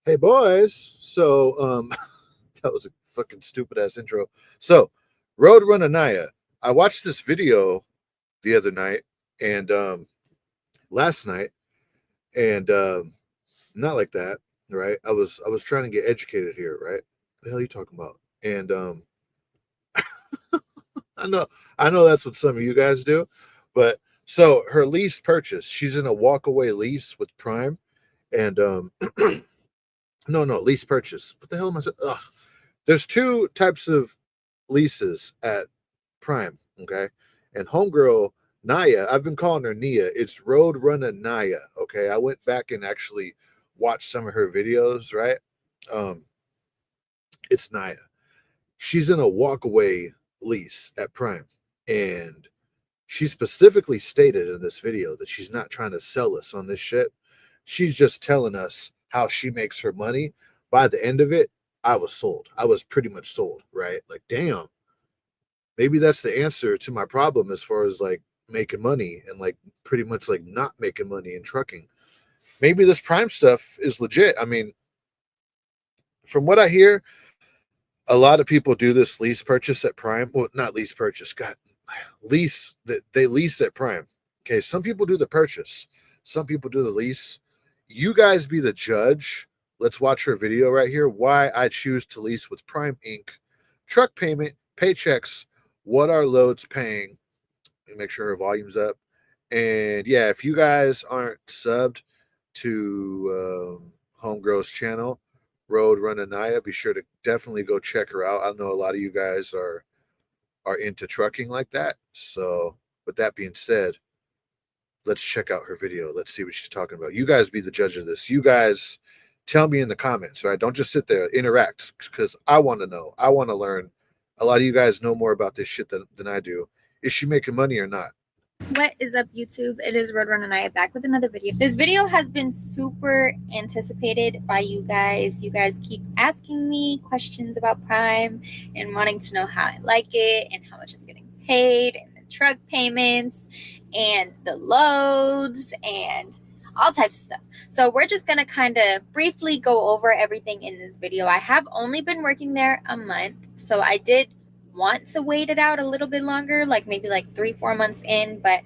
Hey boys. That was a fucking stupid ass intro. So RoadRunna Nia. I watched this video the other night and last night and not like that, right? I was trying to get educated here, right? The hell are you talking about? And I know I know that's what some of you guys do, but so her lease purchase, she's in a walkaway lease with Prime and no, lease purchase. What the hell am I saying? Ugh. There's two types of leases at Prime, okay? And homegirl Naya, I've been calling her Nia. It's RoadRunna Nia, okay? I went back and actually watched some of her videos, right? Um, it's Naya. She's in a walkaway lease at Prime, and she specifically stated in this video that she's not trying to sell us on this shit. She's just telling us how she makes her money. By the end of it, I was sold. I was pretty much sold, right? Like, damn, maybe that's the answer to my problem as far as like making money and like pretty much like not making money in trucking. Maybe this Prime stuff is legit. I mean, from what I hear, a lot of people do this lease purchase at Prime. Well, not lease purchase, God, lease that they lease at Prime. Okay, some people do the purchase, some people do the lease. You guys be the judge. Let's watch her video right here. Why I choose to lease with Prime Inc. Truck payment, paychecks, what our loads paying, and make sure her volume's up. And yeah, if you guys aren't subbed to Homegirl's channel, Road Run Anaya, be sure to definitely go check her out. I know a lot of you guys are into trucking like that. So, with that being said, let's check out her video. Let's see what she's talking about. You guys be the judge of this. You guys tell me in the comments, right? Don't just sit there, interact, because I want to know. I want to learn. A lot of you guys know more about this shit than I do. Is she making money or not? What is up, YouTube? It is RoadRunna Nia back with another video. This video has been super anticipated by you guys. You guys keep asking me questions about Prime and wanting to know how I like it and how much I'm getting paid and the truck payments and the loads and all types of stuff. So we're just going to kind of briefly go over everything in this video. I have only been working there a month, so I did want to wait it out a little bit longer, like maybe like 3-4 months in, but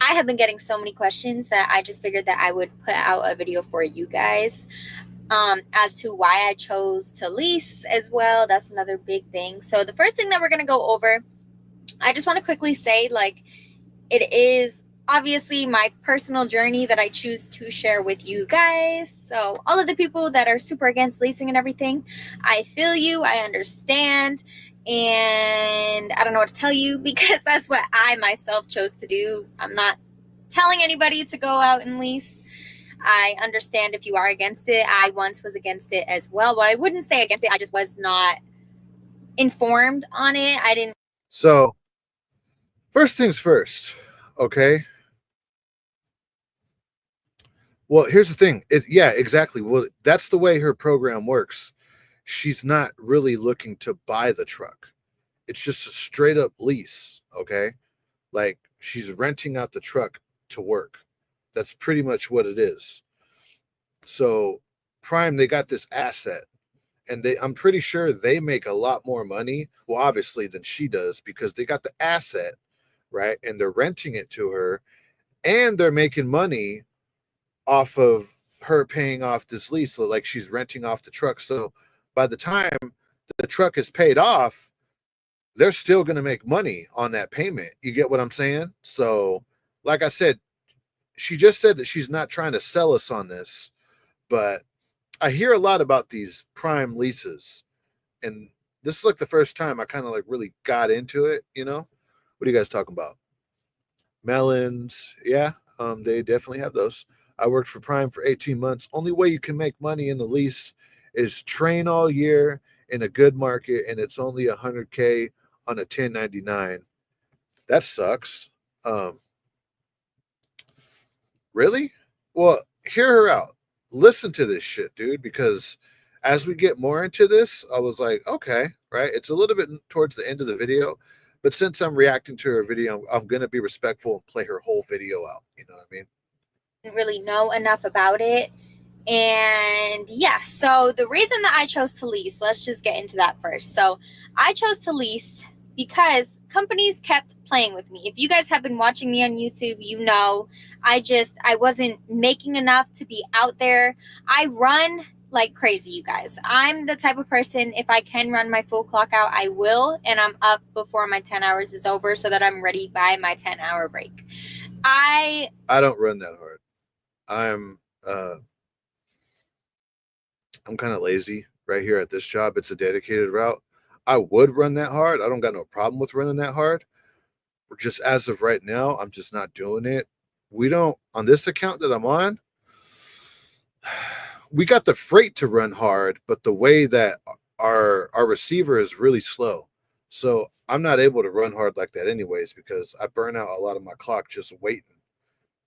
I have been getting so many questions that I just figured that I would put out a video for you guys as to why I chose to lease as well. That's another big thing. So the first thing that we're going to go over, I just want to quickly say, like, it is obviously my personal journey that I choose to share with you guys. So all of the people that are super against leasing and everything, I feel you, I understand, and I don't know what to tell you because that's what I myself chose to do. I'm not telling anybody to go out and lease. I understand if you are against it. I once was against it as well. Well, I wouldn't say against it. I just was not informed on it. I didn't. So, first things first, okay? Well, here's the thing. Yeah, exactly. Well, that's the way her program works. She's not really looking to buy the truck. It's just a straight up lease, okay? Like she's renting out the truck to work. That's pretty much what it is. So, Prime, they got this asset, and I'm pretty sure they make a lot more money, well, obviously, than she does because they got the asset, right? And they're renting it to her, and they're making money off of her paying off this lease. So like she's renting off the truck. So by the time the truck is paid off, they're still going to make money on that payment. You get what I'm saying? So, like I said, she just said that she's not trying to sell us on this, but I hear a lot about these prime leases, and this is like the first time I kind of like really got into it. You know, what are you guys talking about? Melons, yeah, they definitely have those. I worked for Prime for 18 months. Only way you can make money in the lease is train all year in a good market, and it's only 100K on a 1099. That sucks. Um, really? Well, hear her out. Listen to this shit, dude, because as we get more into this, I was like, okay, right? It's a little bit towards the end of the video, but since I'm reacting to her video, I'm going to be respectful and play her whole video out. You know what I mean? Really know enough about it And yeah, so the reason that I chose to lease, let's just get into that first. So I chose to lease because companies kept playing with me. If you guys have been watching me on YouTube, you know I wasn't making enough to be out there. I run like crazy, you guys. I'm the type of person, if I can run my full clock out, I will, and I'm up before my 10 hours is over so that I'm ready by my 10-hour break. I don't run that hard. I'm kind of lazy right here at this job. It's a dedicated route. I would run that hard. I don't got no problem with running that hard. Just as of right now, I'm just not doing it. We don't on this account that I'm on. We got the freight to run hard, but the way that our receiver is really slow. So I'm not able to run hard like that anyways because I burn out a lot of my clock just waiting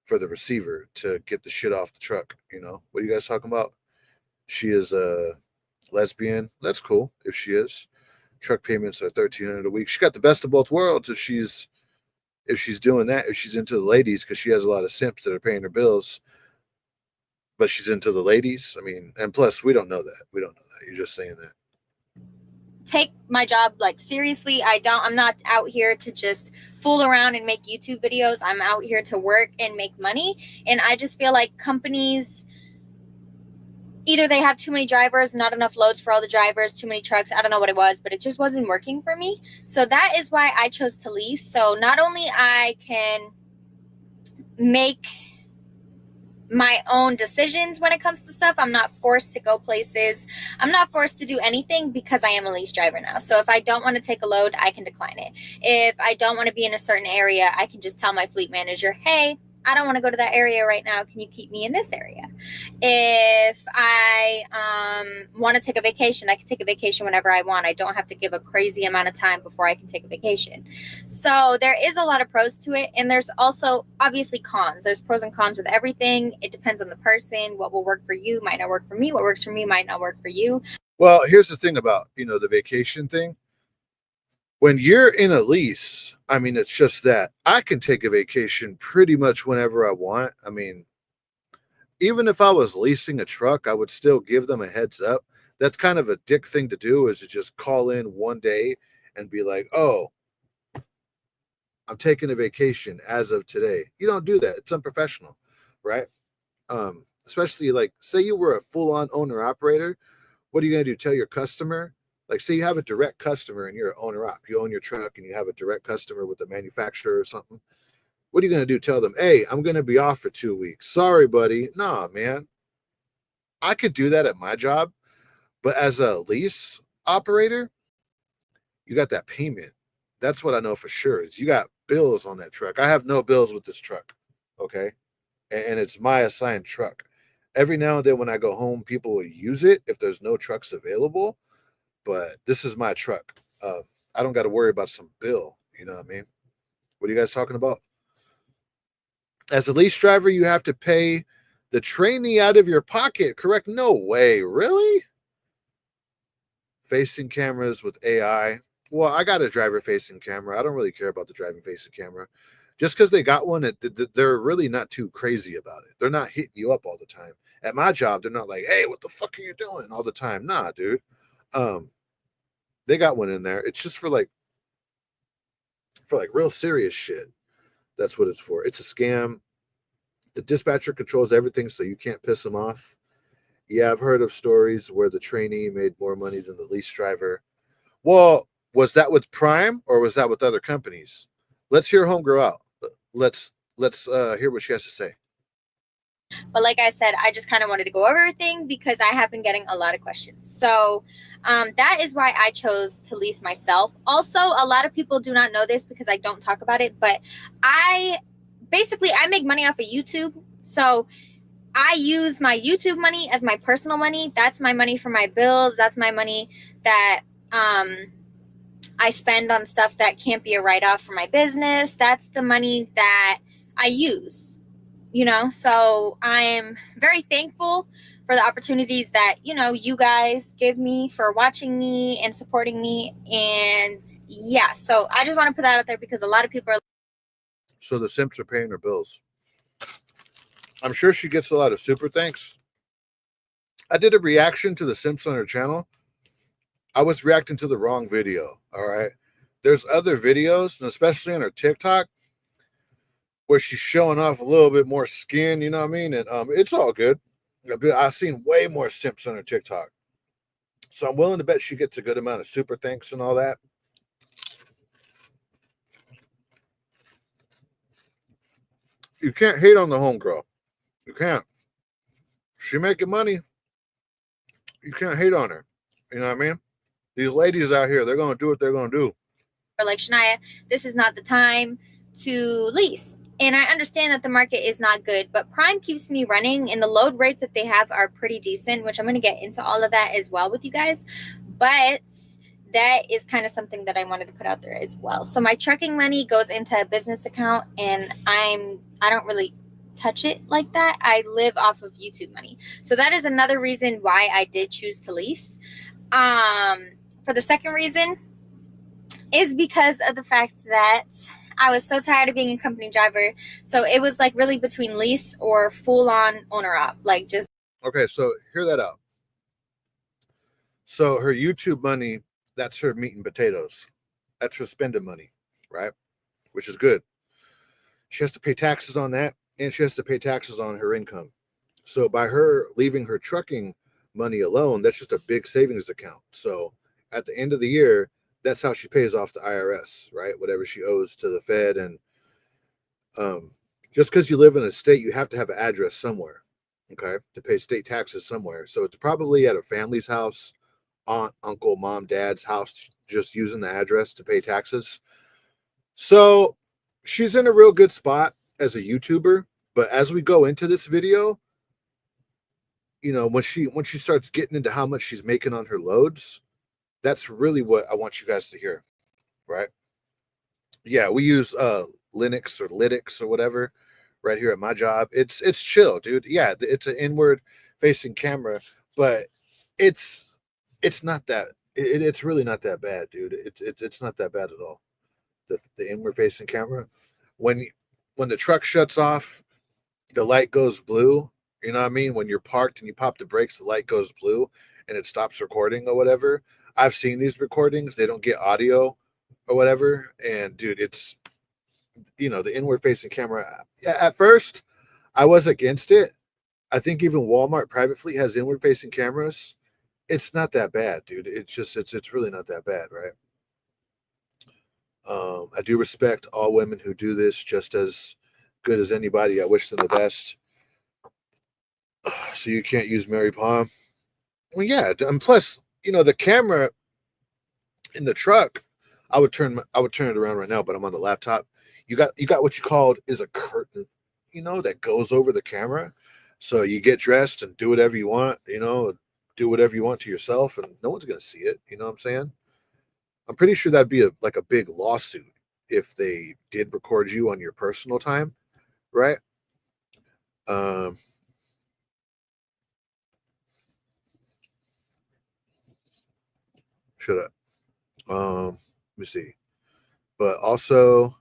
for the receiver to get the shit off the truck. You know, what are you guys talking about? She is a lesbian. That's cool if she is. Truck payments are $1,300 a week. She got the best of both worlds if she's doing that. If she's into the ladies, because she has a lot of simps that are paying her bills, but she's into the ladies. I mean, and plus we don't know that. We don't know that. You're just saying that. Take my job like seriously. I'm not out here to just fool around and make YouTube videos. I'm out here to work and make money. And I just feel like companies, either they have too many drivers, not enough loads for all the drivers, too many trucks. I don't know what it was, but it just wasn't working for me. So that is why I chose to lease. So not only I can make my own decisions when it comes to stuff. I'm not forced to go places. I'm not forced to do anything because I am a lease driver now. So if I don't want to take a load, I can decline it. If I don't want to be in a certain area, I can just tell my fleet manager, hey, I don't want to go to that area right now. Can you keep me in this area? If I want to take a vacation, I can take a vacation whenever I want. I don't have to give a crazy amount of time before I can take a vacation. So there is a lot of pros to it. And there's also obviously cons. There's pros and cons with everything. It depends on the person. What will work for you might not work for me. What works for me might not work for you. Well, here's the thing about, the vacation thing. When you're in a lease, I mean, it's just that I can take a vacation pretty much whenever I want. I mean, even if I was leasing a truck, I would still give them a heads up. That's kind of a dick thing to do, is to just call in one day and be like, oh, I'm taking a vacation as of today. You don't do that. It's unprofessional, right? Especially like, say you were a full-on owner operator. What are you going to do? Tell your customer? Like, say you have a direct customer and you're an owner op. You own your truck and you have a direct customer with the manufacturer or something. What are you going to do? Tell them, hey, I'm going to be off for 2 weeks. Sorry, buddy. Nah, man. I could do that at my job. But as a lease operator, you got that payment. That's what I know for sure is you got bills on that truck. I have no bills with this truck. Okay. And it's my assigned truck. Every now and then when I go home, people will use it if there's no trucks available. But this is my truck. I don't got to worry about some bill. You know what I mean? What are you guys talking about? As a lease driver, you have to pay the trainee out of your pocket, correct? No way. Really? Facing cameras with AI. Well, I got a driver facing camera. I don't really care about the driving facing camera. Just because they got one, they're really not too crazy about it. They're not hitting you up all the time. At my job, they're not like, hey, what the fuck are you doing all the time? Nah, dude. They got one in there. It's just for like real serious shit. That's what it's for. It's a scam. The dispatcher controls everything, so you can't piss them off. Yeah, I've heard of stories where the trainee made more money than the lease driver. Well, was that with Prime or was that with other companies? Let's hear Homegirl out. Let's hear what she has to say. But like I said, I just kind of wanted to go over everything because I have been getting a lot of questions. So that is why I chose to lease myself. Also, a lot of people do not know this because I don't talk about it, but I make money off of YouTube. So I use my YouTube money as my personal money. That's my money for my bills. That's my money that I spend on stuff that can't be a write-off for my business. That's the money that I use. So I'm very thankful for the opportunities that, you guys give me for watching me and supporting me. And yeah, so I just want to put that out there because a lot of people are. So the simps are paying her bills. I'm sure she gets a lot of super thanks. I did a reaction to the Simps on her channel. I was reacting to the wrong video. All right. There's other videos, and especially on her TikTok, where she's showing off a little bit more skin, you know what I mean? And it's all good. I've seen way more simps on her TikTok. So I'm willing to bet she gets a good amount of super thanks and all that. You can't hate on the homegirl. You can't. She making money. You can't hate on her. You know what I mean? These ladies out here, they're going to do what they're going to do. Or like, Shania, this is not the time to lease. And I understand that the market is not good, but Prime keeps me running, and the load rates that they have are pretty decent, which I'm going to get into all of that as well with you guys. But that is kind of something that I wanted to put out there as well. So my trucking money goes into a business account, and I don't really touch it like that. I live off of YouTube money. So that is another reason why I did choose to lease. For the second reason is because of the fact that I was so tired of being a company driver. So it was like really between lease or full on owner op, like just. Okay, so hear that out. So her YouTube money, that's her meat and potatoes. That's her spending money, right? Which is good. She has to pay taxes on that, and she has to pay taxes on her income. So by her leaving her trucking money alone, that's just a big savings account. So at the end of the year, that's how she pays off the IRS, right? Whatever she owes to the Fed. And just because you live in a state, you have to have an address somewhere, okay, to pay state taxes somewhere. So it's probably at a family's house, aunt, uncle, mom, dad's house, just using the address to pay taxes. So she's in a real good spot as a YouTuber. But as we go into this video, you know, when she starts getting into how much she's making on her loads, that's really what I want you guys to hear, right? Yeah, we use Linux or Linux or whatever right here at my job. It's chill, dude. Yeah, it's an inward facing camera, but it's not that it's really not that bad, dude. It's not that bad at all. The inward facing camera, when the truck shuts off, the light goes blue. You know what I mean? When you're parked and you pop the brakes, the light goes blue and it stops recording or whatever. I've seen these recordings. They don't get audio or whatever. And dude, it's, you know, the inward facing camera. At first, I was against it. I think even Walmart private fleet has inward facing cameras. It's not that bad, dude. It's just, it's really not that bad, right? I do respect all women who do this just as good as anybody. I wish them the best. So you can't use Mary Palm. Well, yeah, and plus, you know, the camera in the truck, I would turn it around right now, but I'm on the laptop. You got what you called is a curtain, you know, that goes over the camera. So you get dressed and do whatever you want, you know, do whatever you want to yourself, and no one's gonna see it. You know what I'm saying? I'm pretty sure that'd be like a big lawsuit if they did record you on your personal time, right? Um, should I? Let me see. But also,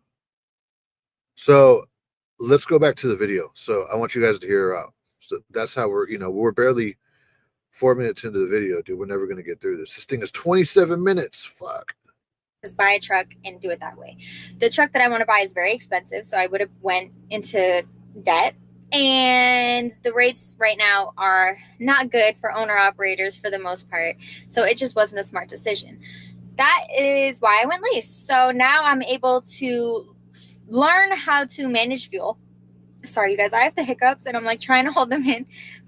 so let's go back to the video. So I want you guys to hear her out. So that's how we're barely 4 minutes into the video, dude. We're never gonna get through this. This thing is 27 minutes. Fuck. Just buy a truck and do it that way. The truck that I want to buy is very expensive, so I would have went into debt. And the rates right now are not good for owner operators for the most part. So it just wasn't a smart decision. That is why I went lease. So now I'm able to learn how to manage fuel. Sorry, you guys, I have the hiccups and I'm like trying to hold them in.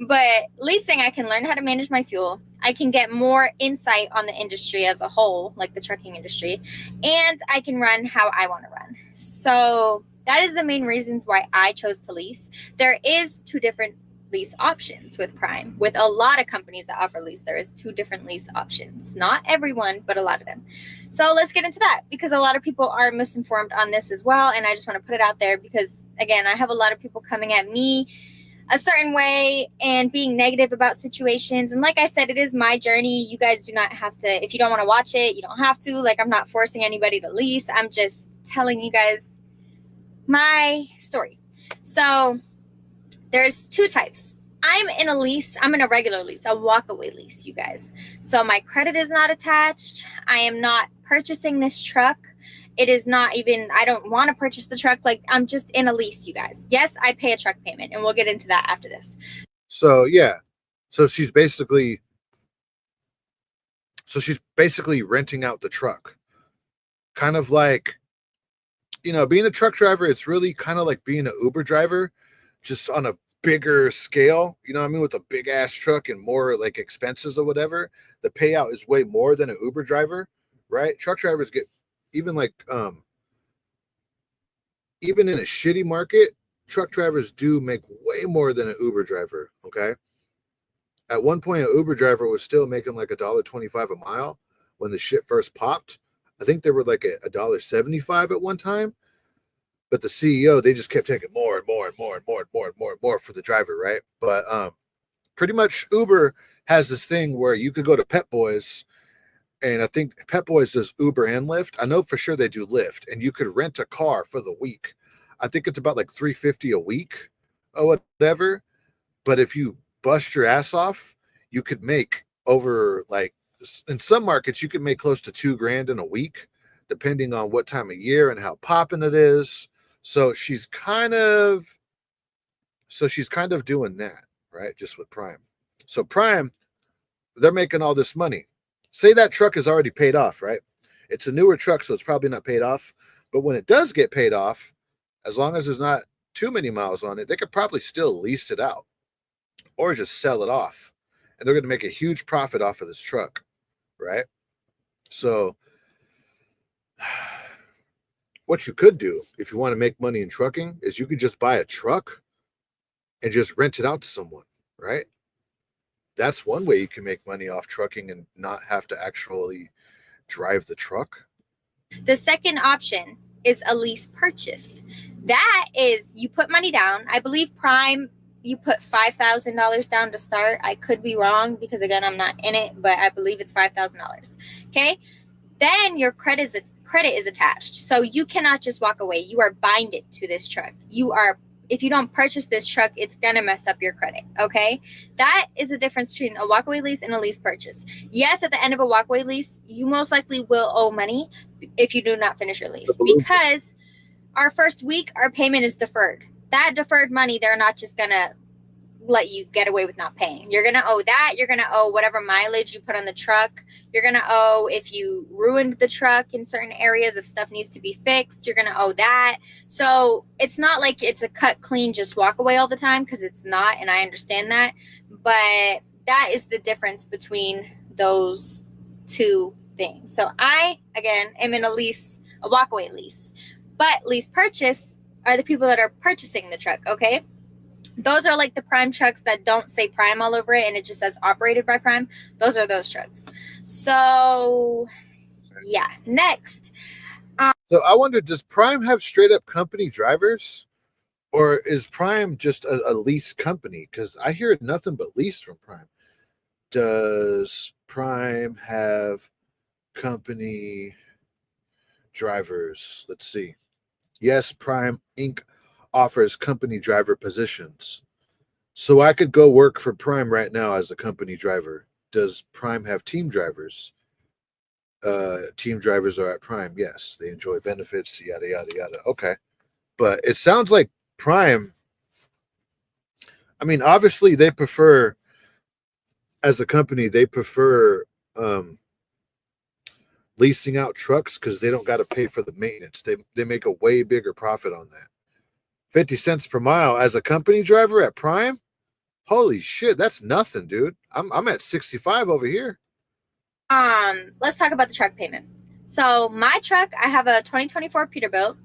But leasing, I can learn how to manage my fuel. I can get more insight on the industry as a whole, like the trucking industry, and I can run how I want to run. So that is the main reasons why I chose to lease. There is 2 different lease options with Prime. With a lot of companies that offer lease, there is 2 different lease options. Not everyone, but a lot of them. So let's get into that, because a lot of people are misinformed on this as well. And I just want to put it out there because, again, I have a lot of people coming at me a certain way and being negative about situations. And like I said, it is my journey. You guys do not have to, if you don't want to watch it, you don't have to. Like, I'm not forcing anybody to lease. I'm just telling you guys my story. So there's 2 types. I'm in a lease. I'm in a regular lease, a walkaway lease, you guys. So my credit is not attached. I am not purchasing this truck. It is not even, I don't want to purchase the truck. Like, I'm just in a lease, you guys. Yes, I pay a truck payment, and we'll get into that after this. So yeah, so she's basically renting out the truck, kind of like, being a truck driver. It's really kind of like being an Uber driver, just on a bigger scale. You know what I mean? With a big ass truck and more like expenses or whatever, the payout is way more than an Uber driver, right? Truck drivers get, even like even in a shitty market, truck drivers do make way more than an Uber driver. Okay. At one point, an Uber driver was still making like $1.25 a mile when the shit first popped. I think they were like $1.75 at one time. But the CEO, they just kept taking more and more and more and more and more and more and more for the driver, right? But pretty much Uber has this thing where you could go to Pep Boys, and I think Pep Boys does Uber and Lyft. I know for sure they do Lyft, and you could rent a car for the week. I think it's about like $350 a week or whatever. But if you bust your ass off, you could make over, like, in some markets you could make close to $2,000 in a week, depending on what time of year and how popping it is. So she's kind of doing that, right? Just with Prime. So Prime, they're making all this money. Say that truck is already paid off, right? It's a newer truck, so it's probably not paid off. But when it does get paid off, as long as there's not too many miles on it, they could probably still lease it out or just sell it off. And they're going to make a huge profit off of this truck, right? So what you could do if you want to make money in trucking is you could just buy a truck and just rent it out to someone, right? That's one way you can make money off trucking and not have to actually drive the truck. The second option is a lease purchase. That is, you put money down. I believe Prime, you put $5,000 down to start. I could be wrong because, again, I'm not in it, but I believe it's $5,000. Okay. Then your credit is attached. So you cannot just walk away. You are binded to this truck. If you don't purchase this truck, it's going to mess up your credit. Okay. That is the difference between a walkaway lease and a lease purchase. Yes, at the end of a walkaway lease, you most likely will owe money if you do not finish your lease, because our first week, our payment is deferred. That deferred money, they're not just going to let you get away with not paying. You're going to owe that. You're going to owe whatever mileage you put on the truck. You're going to owe if you ruined the truck in certain areas, if stuff needs to be fixed, you're going to owe that. So it's not like it's a cut clean, just walk away all the time, because it's not. And I understand that. But that is the difference between those two things. So I, again, am in a walkaway lease. But lease purchase are the people that are purchasing the truck, okay? Those are like the Prime trucks that don't say Prime all over it and it just says operated by Prime. Those are those trucks. So, yeah. Next. So I wonder, does Prime have straight up company drivers? Or is Prime just a lease company? Because I hear nothing but lease from Prime. Does Prime have company drivers? Let's see. Yes, Prime Inc. offers company driver positions. So I could go work for Prime right now as a company driver. Does Prime have team drivers? Team drivers are at Prime. Yes, they enjoy benefits, yada, yada, yada. Okay. But it sounds like Prime, I mean, obviously they prefer, as a company, they prefer leasing out trucks because they don't got to pay for the maintenance. They make a way bigger profit on that. 50 cents per mile as a company driver at Prime? Holy shit, that's nothing, dude. I'm at 65 over here. Let's talk about the truck payment. So my truck, I have a 2024 Peterbilt,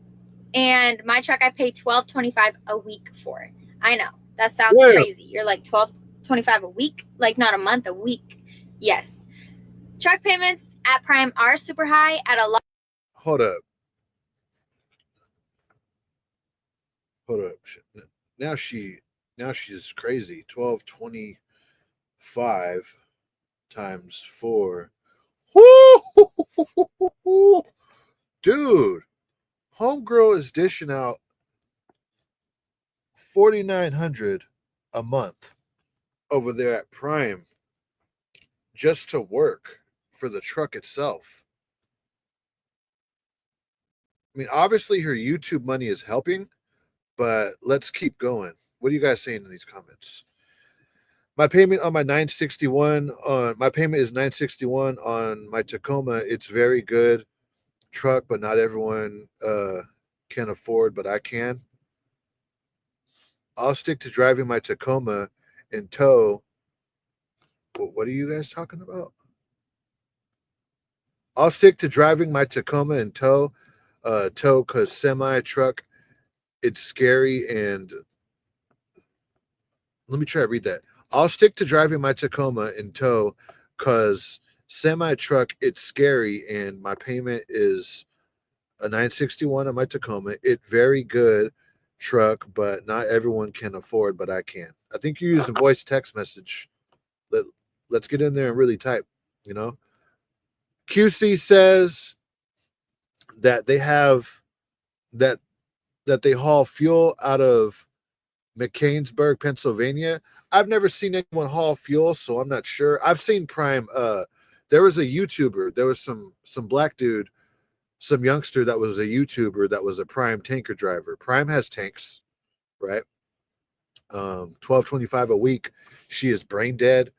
and my truck I pay $12.25 a week for. I know that sounds crazy. You're like $12.25 a week, like not a month, a week. Yes, truck payments at Prime are super high at a lot. Hold up. Now she's crazy. 12.25 times 4. Woo! Dude, homegirl is dishing out $4,900 a month over there at Prime just to work for the truck itself. I mean, obviously her YouTube money is helping, but let's keep going. What are you guys saying in these comments? My payment on my 961 on my payment is 961 on my Tacoma. It's very good truck, but not everyone can afford, but I can. I'll stick to driving my Tacoma in tow. What are you guys talking about? I'll stick to driving my Tacoma in tow, because semi truck, it's scary. And let me try to read that. I'll stick to driving my Tacoma in tow because semi truck, it's scary, and my payment is a 961 on my Tacoma. It very good truck, but not everyone can afford, but I can. I think you use a voice text message. Let's get in there and really type, you know. QC says that they have that they haul fuel out of McCainsburg, Pennsylvania. I've never seen anyone haul fuel, so I'm not sure. I've seen Prime. There was a YouTuber. There was some black dude, some youngster that was a YouTuber that was a Prime tanker driver. Prime has tanks, right? 12.25 a week. She is brain dead.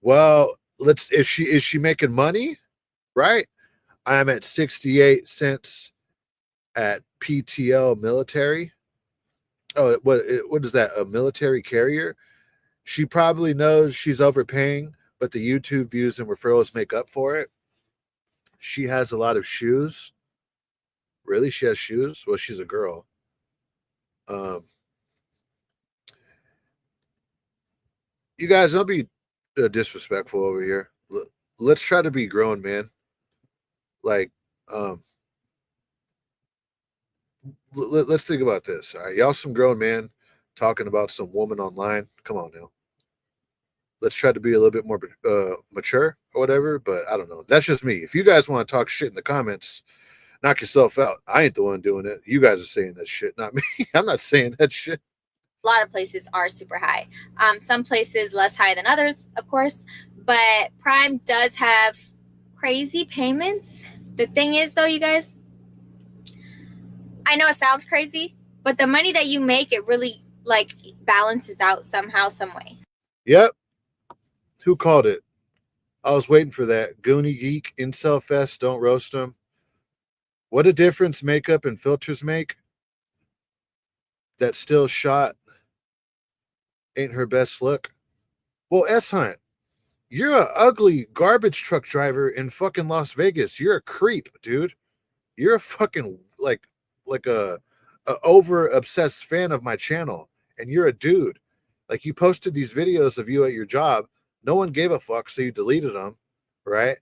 Well, is she making money? Right? I'm at 68 cents at PTL military. Oh, what is that? A military carrier? She probably knows she's overpaying, but the YouTube views and referrals make up for it. She has a lot of shoes. Really? She has shoes? Well, she's a girl. You guys, don't be disrespectful over here. Let's try to be grown, man. Like, let's think about this. All right, y'all, some grown man talking about some woman online. Come on now. Let's try to be a little bit more mature or whatever. But I don't know. That's just me. If you guys want to talk shit in the comments, knock yourself out. I ain't the one doing it. You guys are saying that shit, not me. I'm not saying that shit. A lot of places are super high. Some places less high than others, of course. But Prime does have crazy payments. The thing is, though, you guys, I know it sounds crazy, but the money that you make, it really like balances out somehow, some way. Yep. Who called it? I was waiting for that. Goonie Geek, Incel Fest, don't roast them. What a difference makeup and filters make. That still shot ain't her best look. Well, S Hunt, you're a ugly garbage truck driver in fucking Las Vegas. You're a creep, dude. You're a fucking like a over obsessed fan of my channel, and you're a dude. Like, you posted these videos of you at your job. No one gave a fuck, so you deleted them, right?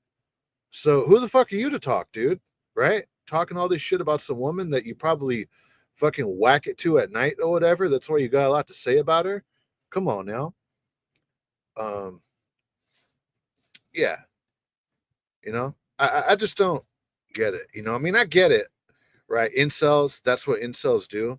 So who the fuck are you to talk, dude? Right? Talking all this shit about some woman that you probably fucking whack it to at night or whatever. That's why you got a lot to say about her. Come on now. Yeah. You know, I just don't get it. You know, I mean, I get it, right? Incels, that's what incels do.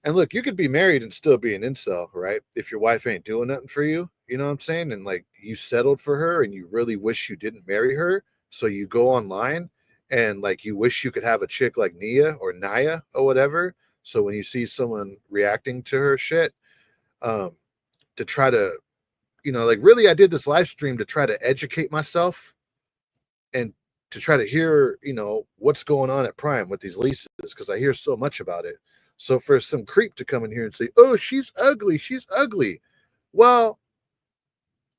And look, you could be married and still be an incel, right? If your wife ain't doing nothing for you, you know what I'm saying? And like, you settled for her and you really wish you didn't marry her. So you go online and like, you wish you could have a chick like Nia or Nia or whatever. So when you see someone reacting to her shit, to try to, you know, like, really, I did this live stream to try to educate myself and to try to hear, you know, what's going on at Prime with these leases, because I hear so much about it. So for some creep to come in here and say, oh, she's ugly, she's ugly. Well,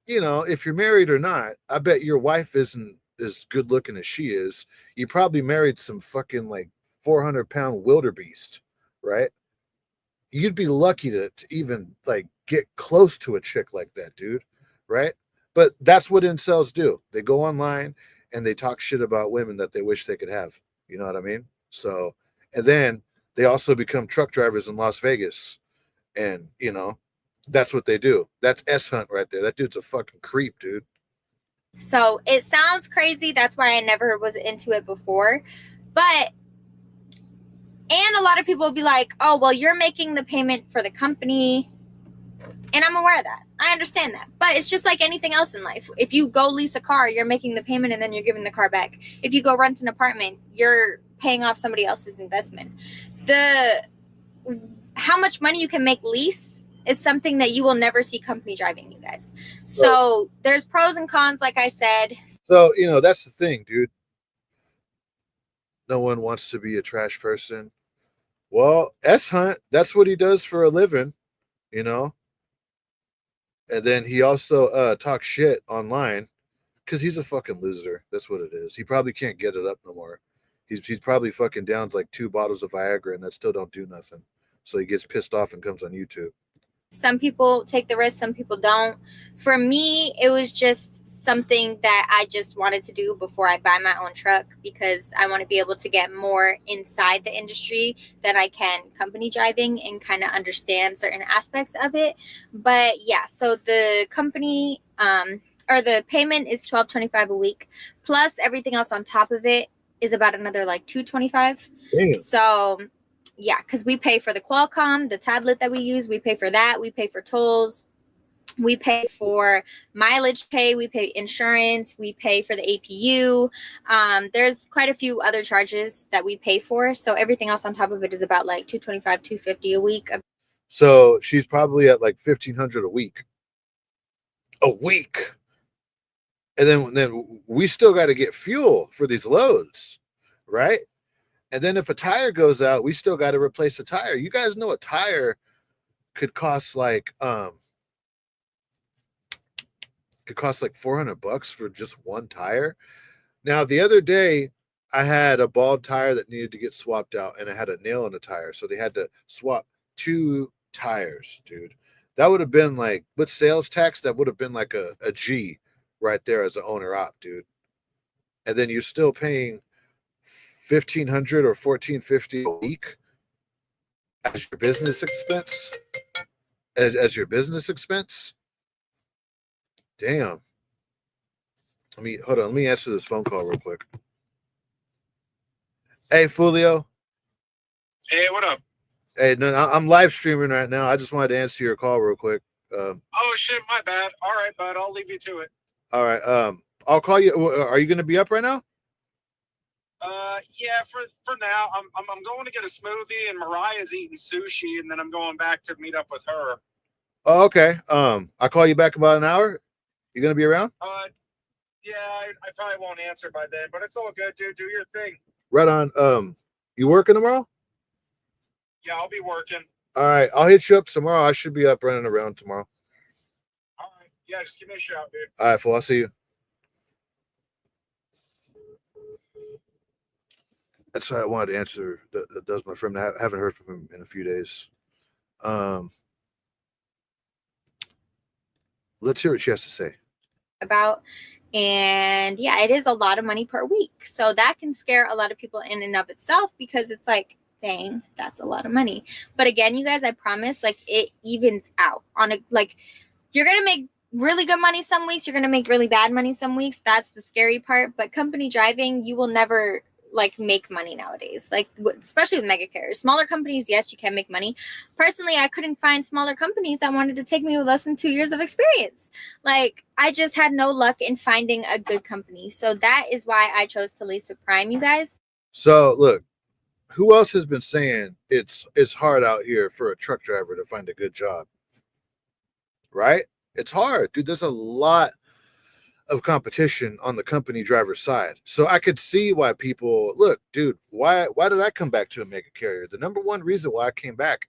you know, if you're married or not, I bet your wife isn't as good looking as she is. You probably married some fucking like 400-pound wildebeest, right? You'd be lucky to even like get close to a chick like that, dude, right? But that's what incels do. They go online and they talk shit about women that they wish they could have. You know what I mean? So, and then they also become truck drivers in Las Vegas. And, you know, that's what they do. That's S Hunt right there. That dude's a fucking creep, dude. So it sounds crazy. That's why I never was into it before. But, and a lot of people will be like, oh, well, you're making the payment for the company. And I'm aware of that. I understand that. But it's just like anything else in life. If you go lease a car, you're making the payment and then you're giving the car back. If you go rent an apartment, you're paying off somebody else's investment. How much money you can make lease is something that you will never see company driving, you guys. So there's pros and cons, like I said. So, that's the thing, dude. No one wants to be a trash person. Well, S Hunt, that's what he does for a living, And then he also talks shit online because he's a fucking loser. That's what it is. He probably can't get it up no more. He's probably fucking down to like 2 bottles of Viagra and that still don't do nothing. So he gets pissed off and comes on YouTube. Some people take the risk, some people don't. For me, it was just something that I just wanted to do before I buy my own truck, because I want to be able to get more inside the industry than I can company driving and kind of understand certain aspects of it. But yeah, so the company or the payment is $12.25 a week, plus everything else on top of it is about another like $2.25. Damn. So yeah, because we pay for the Qualcomm, the tablet that we use, we pay for that, we pay for tolls, we pay for mileage pay, we pay insurance, we pay for the APU. There's quite a few other charges that we pay for. So everything else on top of it is about like $225, $250 a week. So she's probably at like $1,500 a week. A week. And then we still got to get fuel for these loads, right? And then if a tire goes out, we still got to replace a tire. You guys know a tire could cost like $400 for just one tire. Now the other day I had a bald tire that needed to get swapped out and it had a nail in the tire. So they had to swap 2 tires, dude. That would have been like, with sales tax, that would have been like a G right there as an owner op, dude. And then you're still paying $1,500 or $1,450 a week as your business expense. As your business expense. Damn. Hold on. Let me answer this phone call real quick. Hey, Fulio. Hey, what up? Hey, no, I'm live streaming right now. I just wanted to answer your call real quick. Oh shit, my bad. All right, bud. I'll leave you to it. All right. I'll call you. Are you going to be up right now? Yeah. For now, I'm going to get a smoothie, and Mariah's eating sushi, and then I'm going back to meet up with her. Oh, okay. I'll call you back about an hour. You going to be around? Yeah. I probably won't answer by then, but it's all good, dude. Do your thing. Right on. You working tomorrow? Yeah, I'll be working. All right. I'll hit you up tomorrow. I should be up running around tomorrow. All right. Yeah, just give me a shout, dude. All right, fool. I'll see you. That's why I wanted to answer. That was my friend. I haven't heard from him in a few days. Let's hear what she has to say. And yeah, it is a lot of money per week. So that can scare a lot of people in and of itself, because it's like, dang, that's a lot of money. But again, you guys, I promise, like, it evens out on you're going to make really good money some weeks. You're going to make really bad money some weeks. That's the scary part. But company driving, you will never make money nowadays, especially with mega carriers. Smaller companies, yes, you can make money. Personally, I couldn't find smaller companies that wanted to take me with less than 2 years of experience. I just had no luck in finding a good company. So that is why I chose to lease with Prime, you guys. So look, who else has been saying it's hard out here for a truck driver to find a good job? Right? It's hard, dude. There's a lot of competition on the company driver side. So I could see why people look, dude, why did I come back to a mega carrier? The number one reason why I came back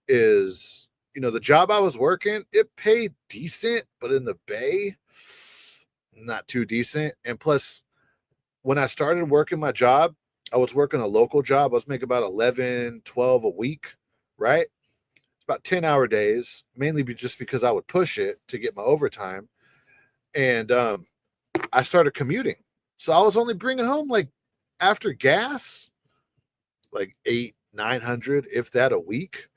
is, the job I was working, it paid decent, but in the Bay, not too decent. And plus, when I started working my job, I was working a local job. I was making about 11, 12 a week, right? It's about 10-hour days, mainly just because I would push it to get my overtime. And I started commuting. So I was only bringing home, after gas, 800-900, if that, a week.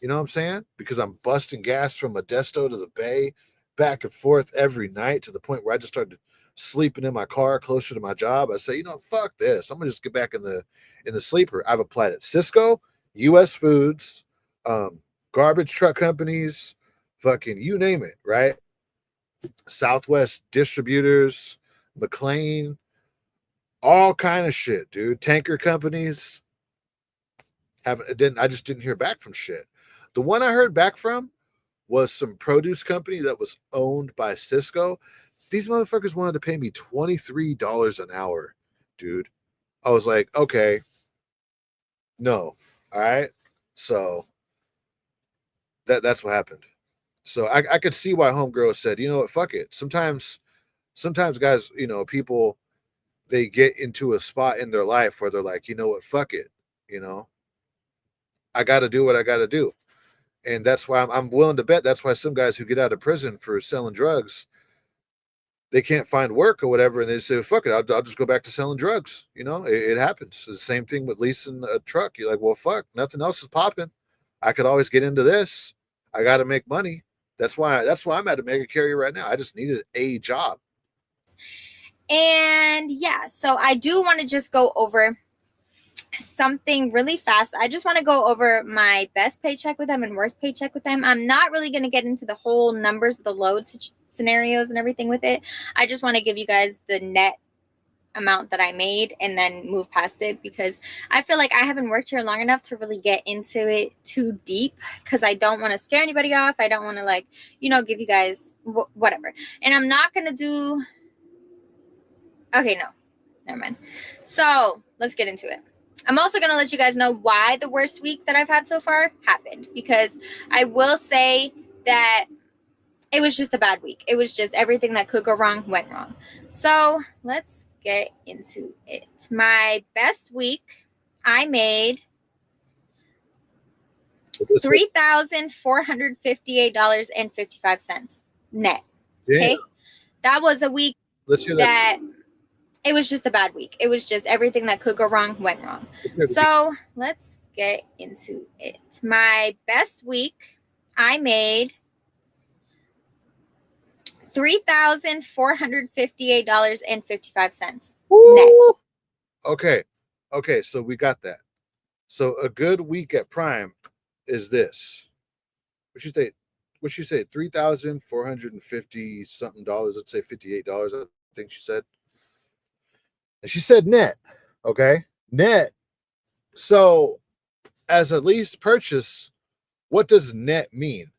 You know what I'm saying? Because I'm busting gas from Modesto to the Bay, back and forth every night, to the point where I just started sleeping in my car closer to my job. I say, fuck this. I'm gonna just get back in the sleeper. I've applied at Cisco, US Foods, garbage truck companies, fucking you name it, right? Southwest Distributors, McLean, all kind of shit, dude. Tanker companies I just didn't hear back from shit. The one I heard back from was some produce company that was owned by Cisco. These motherfuckers wanted to pay me $23 an hour, dude. I was like, okay, no. All right. So that's what happened. So I could see why homegirl said, you know what, fuck it. Sometimes guys, people, they get into a spot in their life where they're like, you know what, fuck it. I got to do what I got to do. And that's why I'm willing to bet that's why some guys who get out of prison for selling drugs, they can't find work or whatever. And they say, fuck it, I'll just go back to selling drugs. It happens. It's the same thing with leasing a truck. You're like, well, fuck, nothing else is popping. I could always get into this. I got to make money. That's why I'm at a mega carrier right now. I just needed a job. And yeah, so I do want to just go over something really fast. I just want to go over my best paycheck with them and worst paycheck with them. I'm not really going to get into the whole numbers, the load scenarios and everything with it. I just want to give you guys the net amount that I made and then move past it, because I feel like I haven't worked here long enough to really get into it too deep, because I don't want to scare anybody off. I don't want to give you guys whatever. And I'm not going to do... Okay, no, never mind. So let's get into it. I'm also going to let you guys know why the worst week that I've had so far happened, because I will say that it was just a bad week. It was just everything that could go wrong went wrong. So let's get into it. My best week, I made $3,458.55 net. Damn. Okay, that was a week that it was just a bad week. It was just everything that could go wrong went wrong. So let's get into it. My best week, I made $3,458.55 net. Okay, so we got that. So a good week at Prime is this. What'd you say? $3,450 something dollars. Let's say $58. I think she said. And she said net. Okay, net. So as a lease purchase, what does net mean?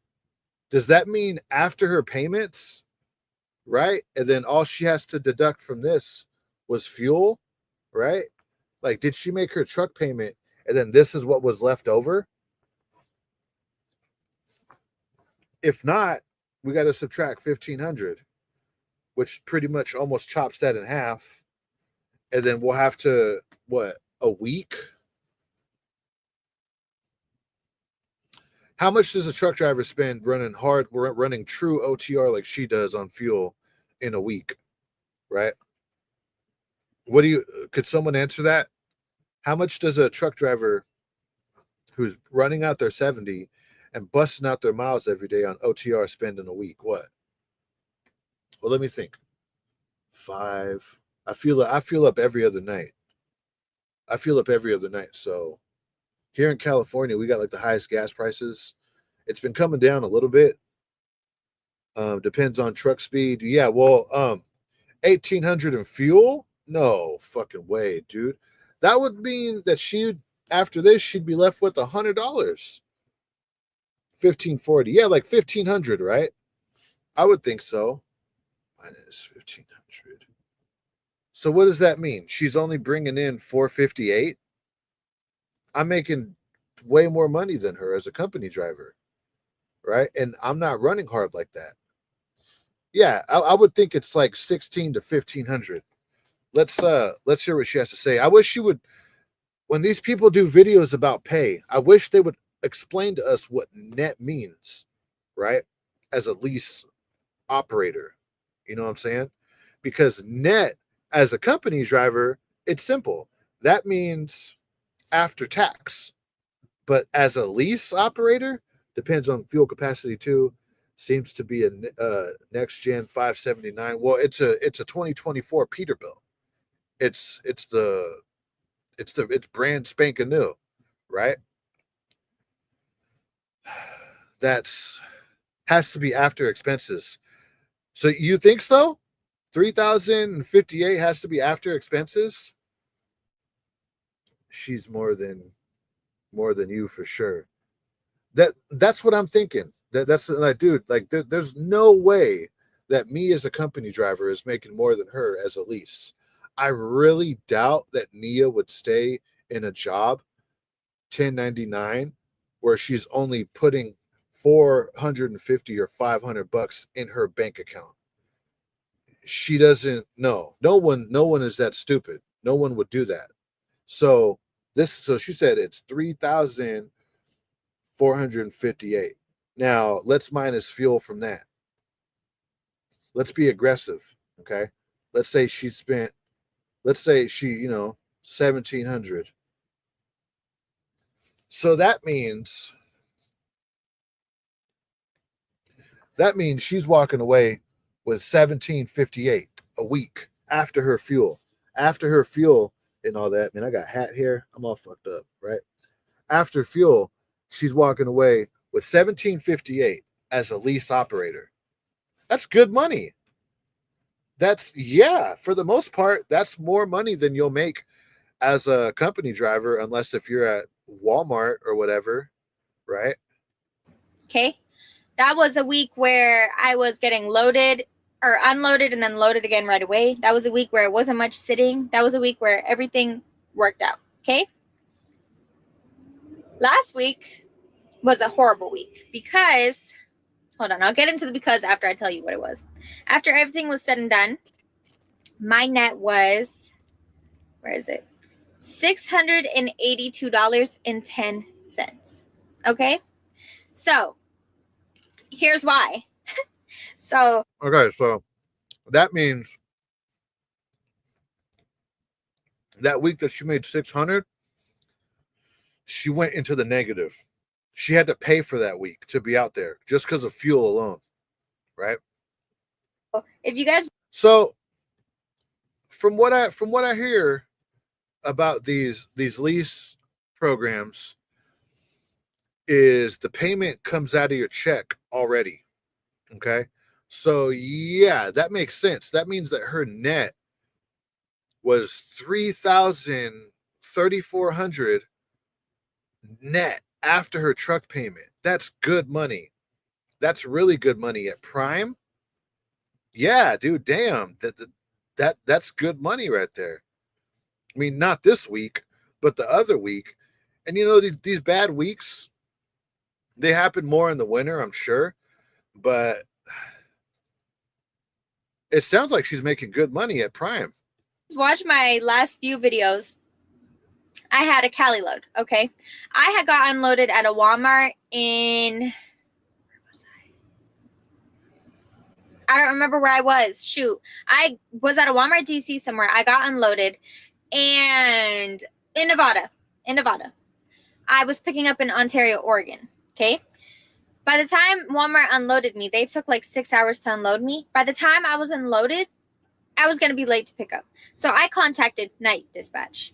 Does that mean after her payments, right? And then all she has to deduct from this was fuel, right? Like, did she make her truck payment and then this is what was left over? If not, we got to subtract 1,500, which pretty much almost chops that in half. And then we'll have to, a week? How much does a truck driver spend running true OTR like she does on fuel in a week, right? Could someone answer that? How much does a truck driver who's running out their 70 and busting out their miles every day on OTR spend in a week? What? Well, let me think. 5. I feel up every other night. So here in California, we got like the highest gas prices. It's been coming down a little bit. Depends on truck speed. Yeah, well, 1,800 in fuel? No fucking way, dude. That would mean that after this, she'd be left with $100. 1,540. Yeah, like 1,500, right? I would think so. Minus 1,500. So what does that mean? She's only bringing in 458. I'm making way more money than her as a company driver, right? And I'm not running hard like that. Yeah, I would think it's like 16 to 1,500. Let's hear what she has to say. I wish she would. When these people do videos about pay, I wish they would explain to us what net means, right? As a lease operator, you know what I'm saying? Because net as a company driver, it's simple. That means after tax. But as a lease operator, depends on fuel capacity too. Seems to be a next gen 579. Well, it's a 2024 Peterbilt. It's brand spanking new, right? That's has to be after expenses. So you think so? 3,058 has to be after expenses? She's more than you for sure. That's what I'm thinking. That's like, dude, like there's no way that me as a company driver is making more than her as a lease. I really doubt that Nia would stay in a job 1099 where she's only putting 450 or 500 bucks in her bank account. She doesn't know. No one is that stupid. No one would do that. So she said it's 3,458. Now let's minus fuel from that. Let's be aggressive. Okay. Let's say she, 1,700. So that means she's walking away with 1,758 a week after her fuel. After her fuel and all that. Man, I got hat here. I'm all fucked up, right? After fuel, she's walking away with 1,758 as a lease operator. That's good money. For the most part, that's more money than you'll make as a company driver, unless if you're at Walmart or whatever, right? Okay. That was a week where I was getting loaded or unloaded and then loaded again right away. That was a week where it wasn't much sitting. That was a week where everything worked out. Okay. Last week was a horrible week because, hold on, I'll get into the because after I tell you what it was. After everything was said and done, my net was, where is it? $682.10. Okay. So here's why. So that means that week that she made 600, she went into the negative. She had to pay for that week to be out there just because of fuel alone, right? if you guys, So from what I hear about these lease programs is the payment comes out of your check already. Okay. So yeah, that makes sense. That means that her net was 3,400 net after her truck payment. That's good money. That's really good money at Prime. Yeah, dude, damn. That's good money right there. I mean, not this week, but the other week. And these bad weeks, they happen more in the winter, I'm sure, but it sounds like she's making good money at Prime. watch my last few videos, I had a Cali load. Okay. I had got unloaded at a Walmart in, where was I don't remember where I was. Shoot. I was at a Walmart DC somewhere. I got unloaded and in Nevada. I was picking up in Ontario, Oregon. Okay. By the time Walmart unloaded me, they took like 6 hours to unload me. By the time I was unloaded, I was going to be late to pick up. So I contacted night dispatch.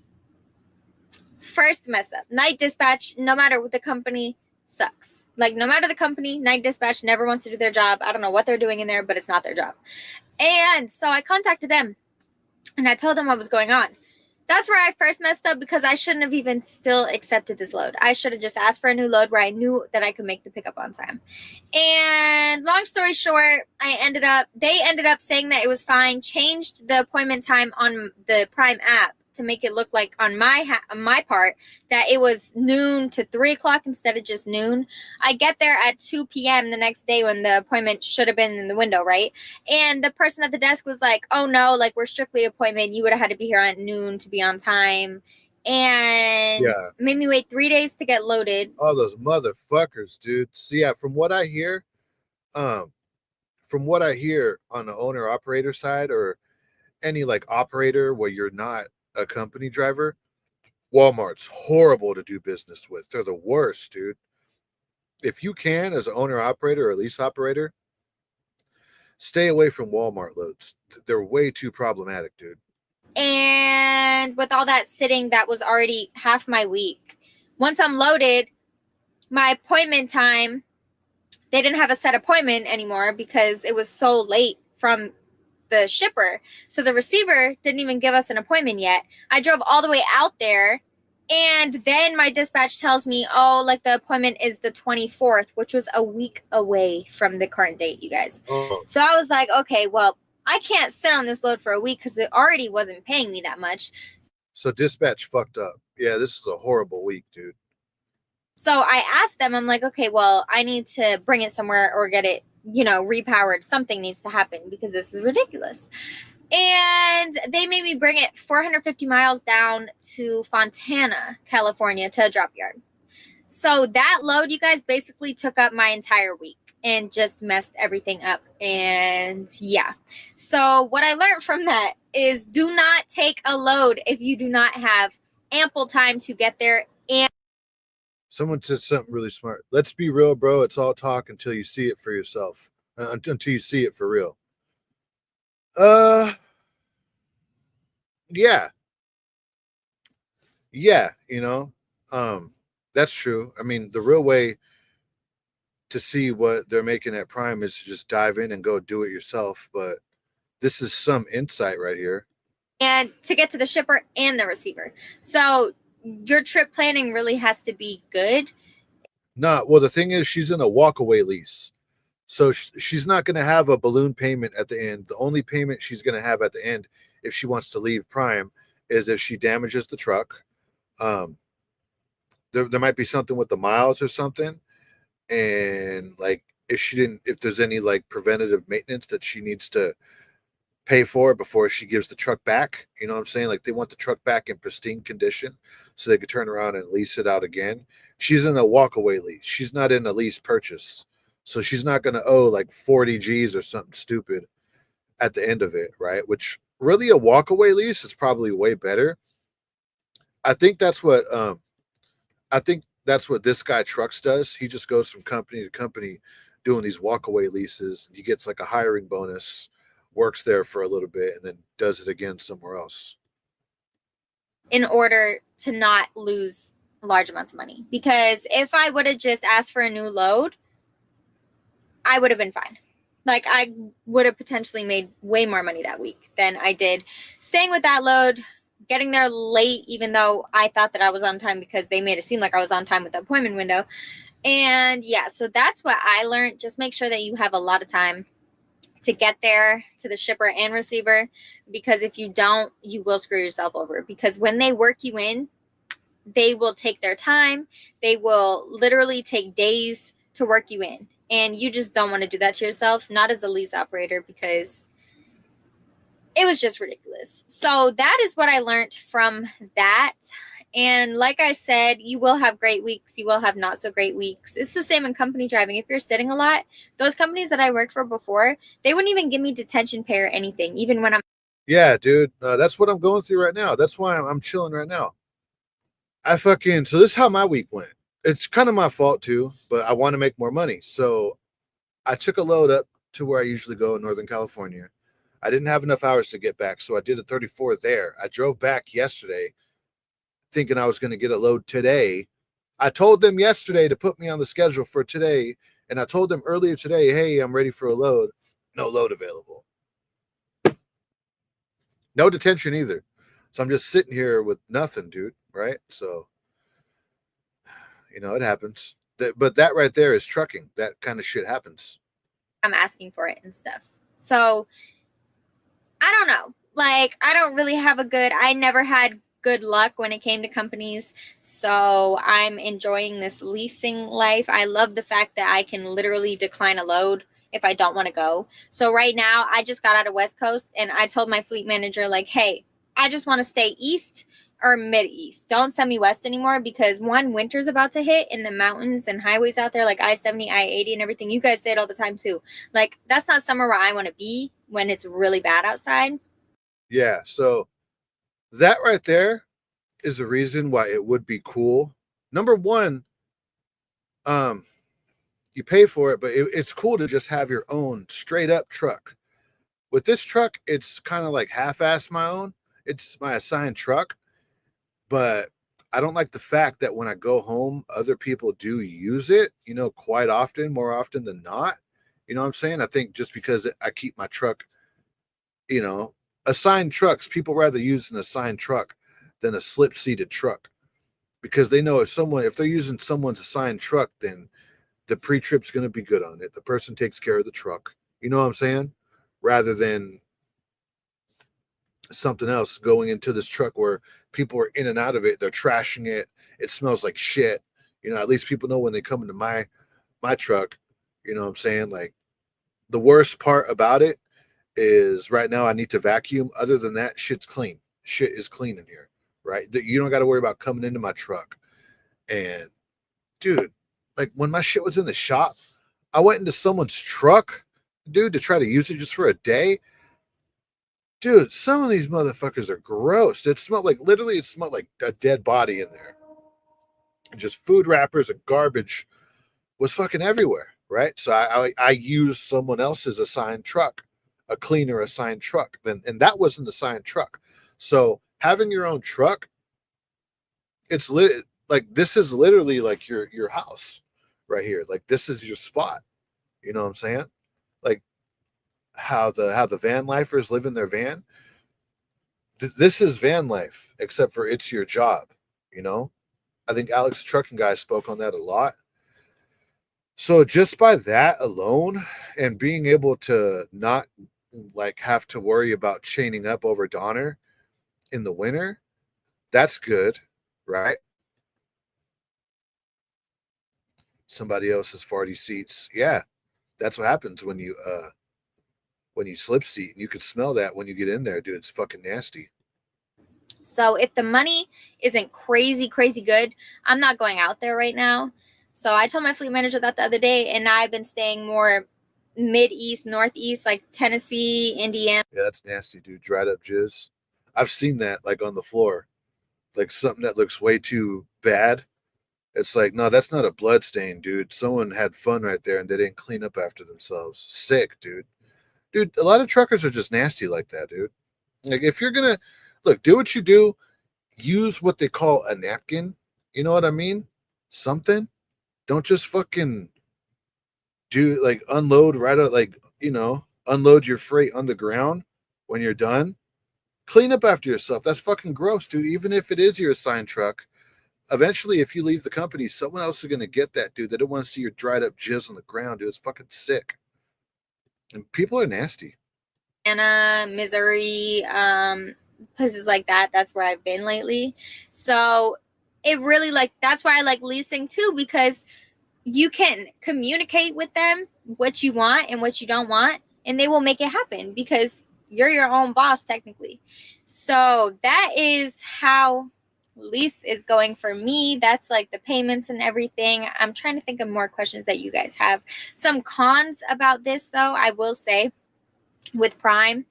First mess up. Night dispatch, no matter what the company, sucks. Like, no matter the company, night dispatch never wants to do their job. I don't know what they're doing in there, but it's not their job. And so I contacted them and I told them what was going on. That's where I first messed up because I shouldn't have even still accepted this load. I should have just asked for a new load where I knew that I could make the pickup on time. And long story short, they ended up saying that it was fine, changed the appointment time on the Prime app to make it look like on my part that it was noon to 3 o'clock instead of just noon. I get there at 2 p.m. the next day when the appointment should have been in the window, right? And the person at the desk was like, oh no, like we're strictly appointment. You would have had to be here at noon to be on time. And made me wait 3 days to get loaded. Oh, those motherfuckers, dude. So yeah, from what I hear on the owner operator side or any like operator where you're not a company driver, Walmart's horrible to do business with. They're the worst, dude. If you can, as an owner operator or lease operator, stay away from Walmart loads. They're way too problematic, dude. And with all that sitting, that was already half my week. Once I'm loaded, my appointment time they didn't have a set appointment anymore because it was so late from the shipper. So the receiver didn't even give us an appointment yet. I drove all the way out there, and then my dispatch tells me, oh, like the appointment is the 24th, which was a week away from the current date, you guys. Oh. So I was like, okay, well, I can't sit on this load for a week because it already wasn't paying me that much. So dispatch fucked up. Yeah, this is a horrible week, dude. So I asked them, I'm like, okay, well, I need to bring it somewhere or get it, repowered. Something needs to happen because this is ridiculous. And they made me bring it 450 miles down to Fontana, California to a drop yard. So that load, you guys, basically took up my entire week and just messed everything up. And yeah. So what I learned from that is do not take a load if you do not have ample time to get there. And someone said something really smart. Let's be real, bro. It's all talk until you see it for yourself. Until you see it for real. Yeah. Yeah, that's true. I mean, the real way to see what they're making at Prime is to just dive in and go do it yourself. But this is some insight right here. And to get to the shipper and the receiver. So your trip planning really has to be good. Well, the thing is, she's in a walkaway lease. So she's not going to have a balloon payment at the end. The only payment she's going to have at the end, if she wants to leave Prime, is if she damages the truck. There might be something with the miles or something. And like, if there's any like preventative maintenance that she needs to pay for before she gives the truck back, you know what I'm saying? Like, they want the truck back in pristine condition so they could turn around and lease it out again. She's in a walkaway lease. She's not in a lease purchase. So she's not going to owe like 40 G's or something stupid at the end of it, right? Which really a walkaway lease is probably way better. I think that's what this guy Trucks does. He just goes from company to company doing these walkaway leases. He gets like a hiring bonus, works there for a little bit, and then does it again somewhere else. In order to not lose large amounts of money. Because if I would have just asked for a new load, I would have been fine. Like, I would have potentially made way more money that week than I did staying with that load, getting there late, even though I thought that I was on time because they made it seem like I was on time with the appointment window. And yeah, so that's what I learned. Just make sure that you have a lot of time to get there to the shipper and receiver, because if you don't, you will screw yourself over. Because when they work you in, they will take their time. They will literally take days to work you in. And you just don't want to do that to yourself, not as a lease operator, because it was just ridiculous. So that is what I learned from that. And like I said, you will have great weeks. You will have not so great weeks. It's the same in company driving. If you're sitting a lot, those companies that I worked for before, they wouldn't even give me detention pay or anything, even when I'm. Yeah, dude. That's what I'm going through right now. That's why I'm chilling right now. So this is how my week went. It's kind of my fault too, but I want to make more money. So I took a load up to where I usually go in Northern California. I didn't have enough hours to get back, so I did a 34 there. I drove back yesterday thinking I was going to get a load today. I told them yesterday to put me on the schedule for today, and I told them earlier today, hey, I'm ready for a load. No load available. No detention either. So I'm just sitting here with nothing, dude, right? So, it happens. But that right there is trucking. That kind of shit happens. I'm asking for it and stuff. So I don't know. Like, I don't really have I never had good luck when it came to companies. So I'm enjoying this leasing life. I love the fact that I can literally decline a load if I don't want to go. So right now I just got out of West Coast and I told my fleet manager, like, hey, I just want to stay east or mid-east. Don't send me west anymore, because one, winter's about to hit in the mountains and highways out there like I-70, I-80 and everything. You guys say it all the time too. Like, that's not somewhere where I want to be when it's really bad outside. Yeah, so that right there is the reason why it would be cool. Number one, you pay for it, but it's cool to just have your own straight up truck. With this truck, it's kind of like half-assed my own. It's my assigned truck, but I don't like the fact that when I go home, other people do use it, you know, quite often, more often than not. You know what I'm saying? I think just because I keep my truck, you know, assigned trucks, people rather use an assigned truck than a slip seated truck because they know if they're using someone's assigned truck, then the pre-trip's going to be good on it. The person takes care of the truck. You know what I'm saying? Rather than something else going into this truck where people are in and out of it, they're trashing it, it smells like shit. You know, at least people know when they come into my truck. You know what I'm saying? Like, the worst part about it is right now I need to vacuum. Other than that, shit's clean. Shit is clean in here, right? You don't got to worry about coming into my truck. And dude, like when my shit was in the shop, I went into someone's truck, dude, to try to use it just for a day. Dude, some of these motherfuckers are gross. It smelled like a dead body in there. And just food wrappers and garbage was fucking everywhere, right? So I used someone else's assigned truck, a cleaner assigned truck. And that wasn't the assigned truck. So having your own truck, it's like this is literally like your house right here. Like this is your spot. You know what I'm saying? Like how the van lifers live in their van. This is van life, except for it's your job. You know, I think Alex the trucking guy spoke on that a lot. So just by that alone, and being able to not like have to worry about chaining up over Donner in the winter, that's good, right? Somebody else's farty seats. Yeah, that's what happens when you slip seat, and you can smell that when you get in there, dude. It's fucking nasty. So if the money isn't crazy good, I'm not going out there right now. So I told my fleet manager that the other day, and I've been staying more mid-east, northeast, like Tennessee, Indiana. Yeah, that's nasty, dude. Dried up jizz. I've seen that like on the floor, like something that looks way too bad. It's like, no, that's not a blood stain, dude. Someone had fun right there and they didn't clean up after themselves. Sick, dude. Dude, a lot of truckers are just nasty like that, dude. Like, if you're gonna look, do what you do, use what they call a napkin. You know what I mean? Something. Don't just fucking do like unload right out, like, you know, unload your freight on the ground when you're done. Clean up after yourself. That's fucking gross, dude. Even if it is your assigned truck, eventually, if you leave the company, someone else is going to get that, dude. They don't want to see your dried up jizz on the ground, dude. It's fucking sick. And people are nasty. Anna, Missouri, places like that. That's where I've been lately. So it really, like, that's why I like leasing too, because you can communicate with them what you want and what you don't want, and they will make it happen because you're your own boss technically. So that is how Lease is going for me. That's like the payments and everything. I'm trying to think of more questions that you guys have. Some cons about this, though, I will say, with Prime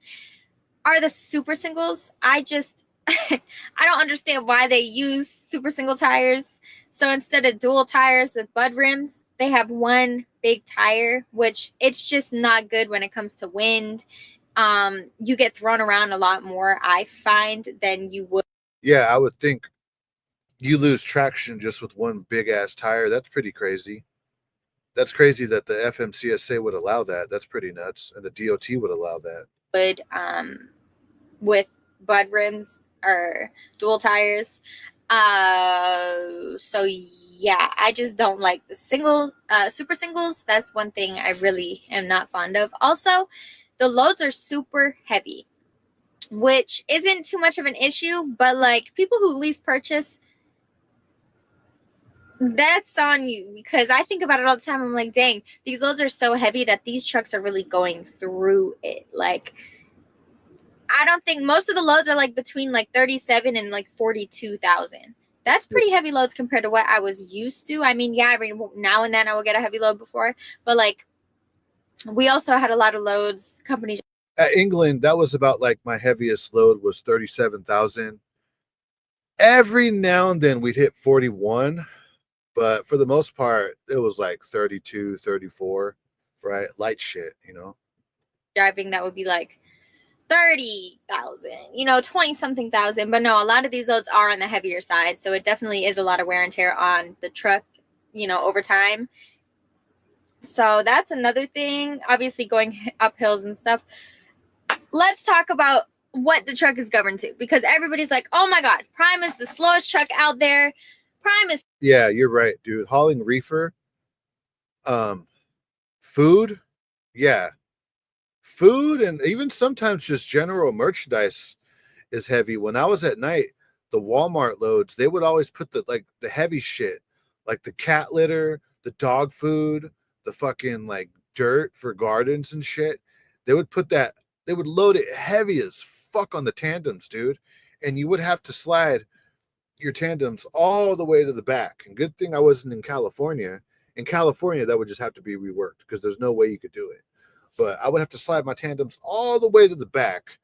are the super singles. I don't understand why they use super single tires. So instead of dual tires with bud rims, they have one big tire, which it's just not good when it comes to wind. You get thrown around a lot more, I find, than you would. Yeah, I would think you lose traction just with one big ass tire. That's pretty crazy. That's crazy that the FMCSA would allow that. That's pretty nuts. And the DOT would allow that. With bud rims or dual tires. So yeah, I just don't like the super singles. That's one thing I really am not fond of. Also, the loads are super heavy, which isn't too much of an issue, but like people who lease purchase, that's on you, because I think about it all the time. I'm like, dang, these loads are so heavy that these trucks are really going through it. Like, I don't think most of the loads are like between like 37 and like 42,000. That's pretty heavy loads compared to what I was used to. I mean, yeah, every now and then I will get a heavy load before, but like we also had a lot of loads. Companies at England, that was about like my heaviest load was 37,000. Every now and then we'd hit 41, but for the most part, it was like 32, 34, right? Light shit, you know? driving that would be like 30,000, 20 something thousand. But no, a lot of these loads are on the heavier side. So it definitely is a lot of wear and tear on the truck, over time. So that's another thing, obviously going up hills and stuff. Let's talk about what the truck is governed to, because everybody's like, oh my God, Prime is the slowest truck out there. Prime is. Yeah, you're right, dude. Hauling reefer, food, yeah. Food and even sometimes just general merchandise is heavy. When I was at night, the Walmart loads, they would always put the heavy shit, like the cat litter, the dog food, the fucking like dirt for gardens and shit. They would load it heavy as fuck on the tandems, dude. And you would have to slide your tandems all the way to the back. And good thing I wasn't in California. In California, that would just have to be reworked because there's no way you could do it. But I would have to slide my tandems all the way to the back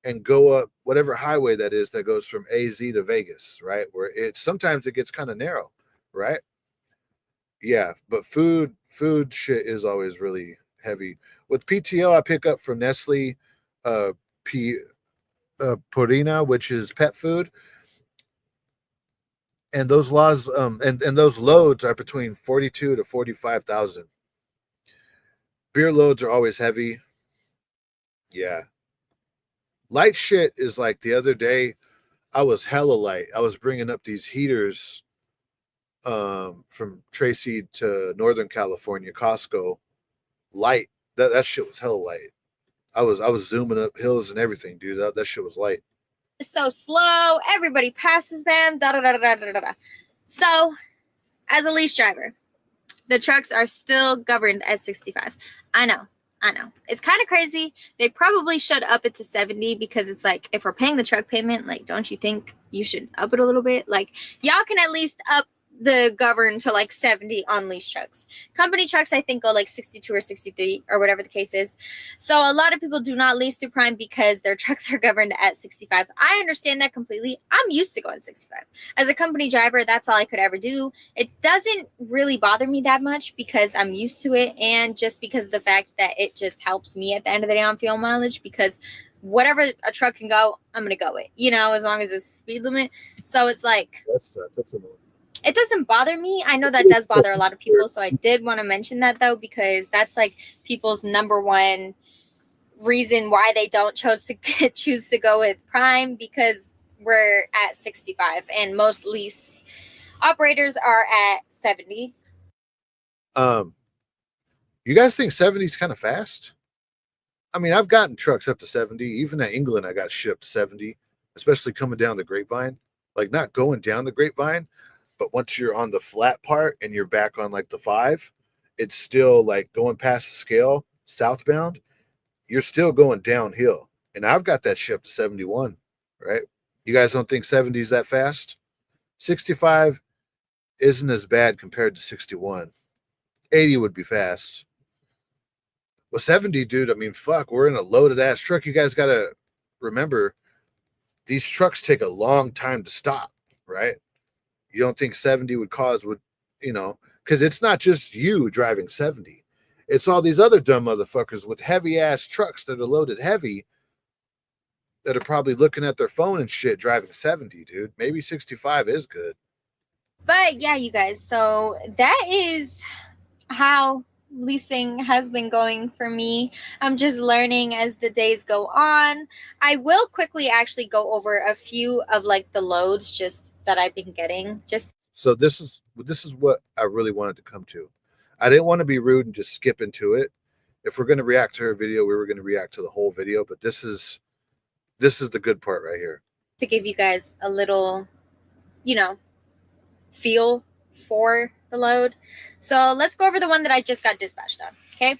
and go up whatever highway that is that goes from AZ to Vegas, right? Where sometimes it gets kind of narrow, right? Yeah, but food shit is always really heavy. With PTO, I pick up from Nestle Purina, which is pet food. And those laws and those loads are between 42 to 45,000. Beer loads are always heavy. Yeah. Light shit is like the other day, I was hella light. I was bringing up these heaters from Tracy to Northern California, Costco. Light. That shit was hella light. I was zooming up hills and everything, dude. That shit was light. So slow, everybody passes them. Da, da, da, da, da, da, da. So, as a lease driver, the trucks are still governed as 65. I know. It's kind of crazy. They probably should up it to 70 because it's like, if we're paying the truck payment, like, don't you think you should up it a little bit? Like, y'all can at least up the govern to like 70 on lease trucks. Company trucks, I think, go like 62 or 63 or whatever the case is. So a lot of people do not lease through Prime because their trucks are governed at 65. I understand that completely. I'm used to going 65. As a company driver, that's all I could ever do. It doesn't really bother me that much because I'm used to it, and just because of the fact that it just helps me at the end of the day on fuel mileage, because whatever a truck can go, I'm going to go it, as long as it's the speed limit. So it's like, That's it doesn't bother me. I know that does bother a lot of people. So I did want to mention that, though, because that's like people's number one reason why they don't choose to go with Prime, because we're at 65 and most lease operators are at 70. You guys think 70 is kind of fast? I mean, I've gotten trucks up to 70. Even at England, I got shipped 70, especially coming down the Grapevine. Like, not going down the Grapevine, but once you're on the flat part and you're back on like the 5, it's still like going past the scale southbound, you're still going downhill. And I've got that shipped to 71, right? You guys don't think 70 is that fast? 65 isn't as bad compared to 61. 80 would be fast. Well, 70, dude, I mean, fuck, we're in a loaded ass truck. You guys got to remember, these trucks take a long time to stop, right? You don't think 70 because it's not just you driving 70. It's all these other dumb motherfuckers with heavy ass trucks that are loaded heavy that are probably looking at their phone and shit driving 70, dude. Maybe 65 is good. But yeah, you guys, so that is how leasing has been going for me. I'm just learning as the days go on. I will quickly actually go over a few of like the loads just that I've been getting. So this is what I really wanted to come to. I didn't want to be rude and just skip into it. If we're going to react to her video, we were going to react to the whole video, but this is the good part right here. To give you guys a little, feel for the load. So let's go over the one that I just got dispatched on. Okay.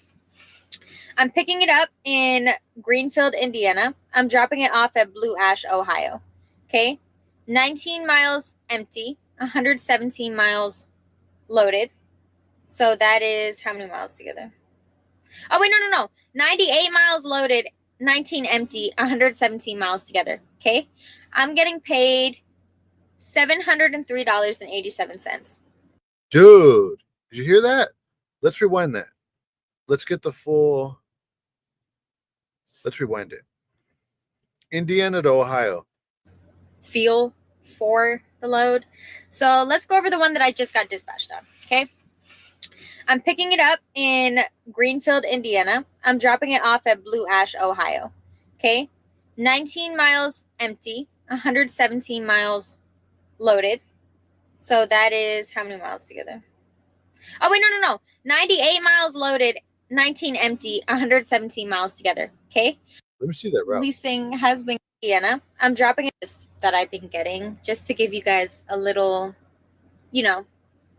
I'm picking it up in Greenfield, Indiana. I'm dropping it off at Blue Ash, Ohio. Okay. 19 miles empty, 117 miles loaded. So that is how many miles together? Oh, wait, no. 98 miles loaded, 19 empty, 117 miles together. Okay. I'm getting paid $703.87. Dude, did you hear that? Let's rewind that. Let's rewind it. Indiana to Ohio. Feel for the load. So let's go over the one that I just got dispatched on. Okay. I'm picking it up in Greenfield, Indiana. I'm dropping it off at Blue Ash, Ohio. Okay. 19 miles empty, 117 miles loaded. So that is how many miles together? Oh, wait, no. 98 miles loaded, 19 empty, 117 miles together. Okay. Let me see that route. Leasing has been Indiana. I'm dropping it just that I've been getting just to give you guys a little, you know,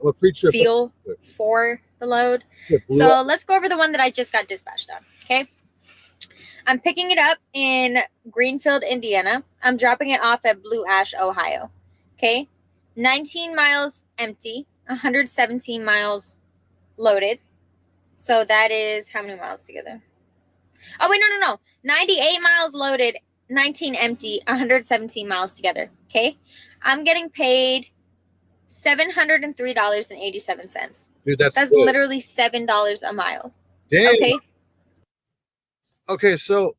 I'm a preacher. feel for the load. So let's go over the one that I just got dispatched on. Okay. I'm picking it up in Greenfield, Indiana. I'm dropping it off at Blue Ash, Ohio. Okay. 19 miles empty, 117 miles loaded. So that is how many miles together? Oh, wait, no. 98 miles loaded, 19 empty, 117 miles together. Okay. I'm getting paid $703.87. Dude, that's good. literally $7 a mile. Damn. Okay. Okay, so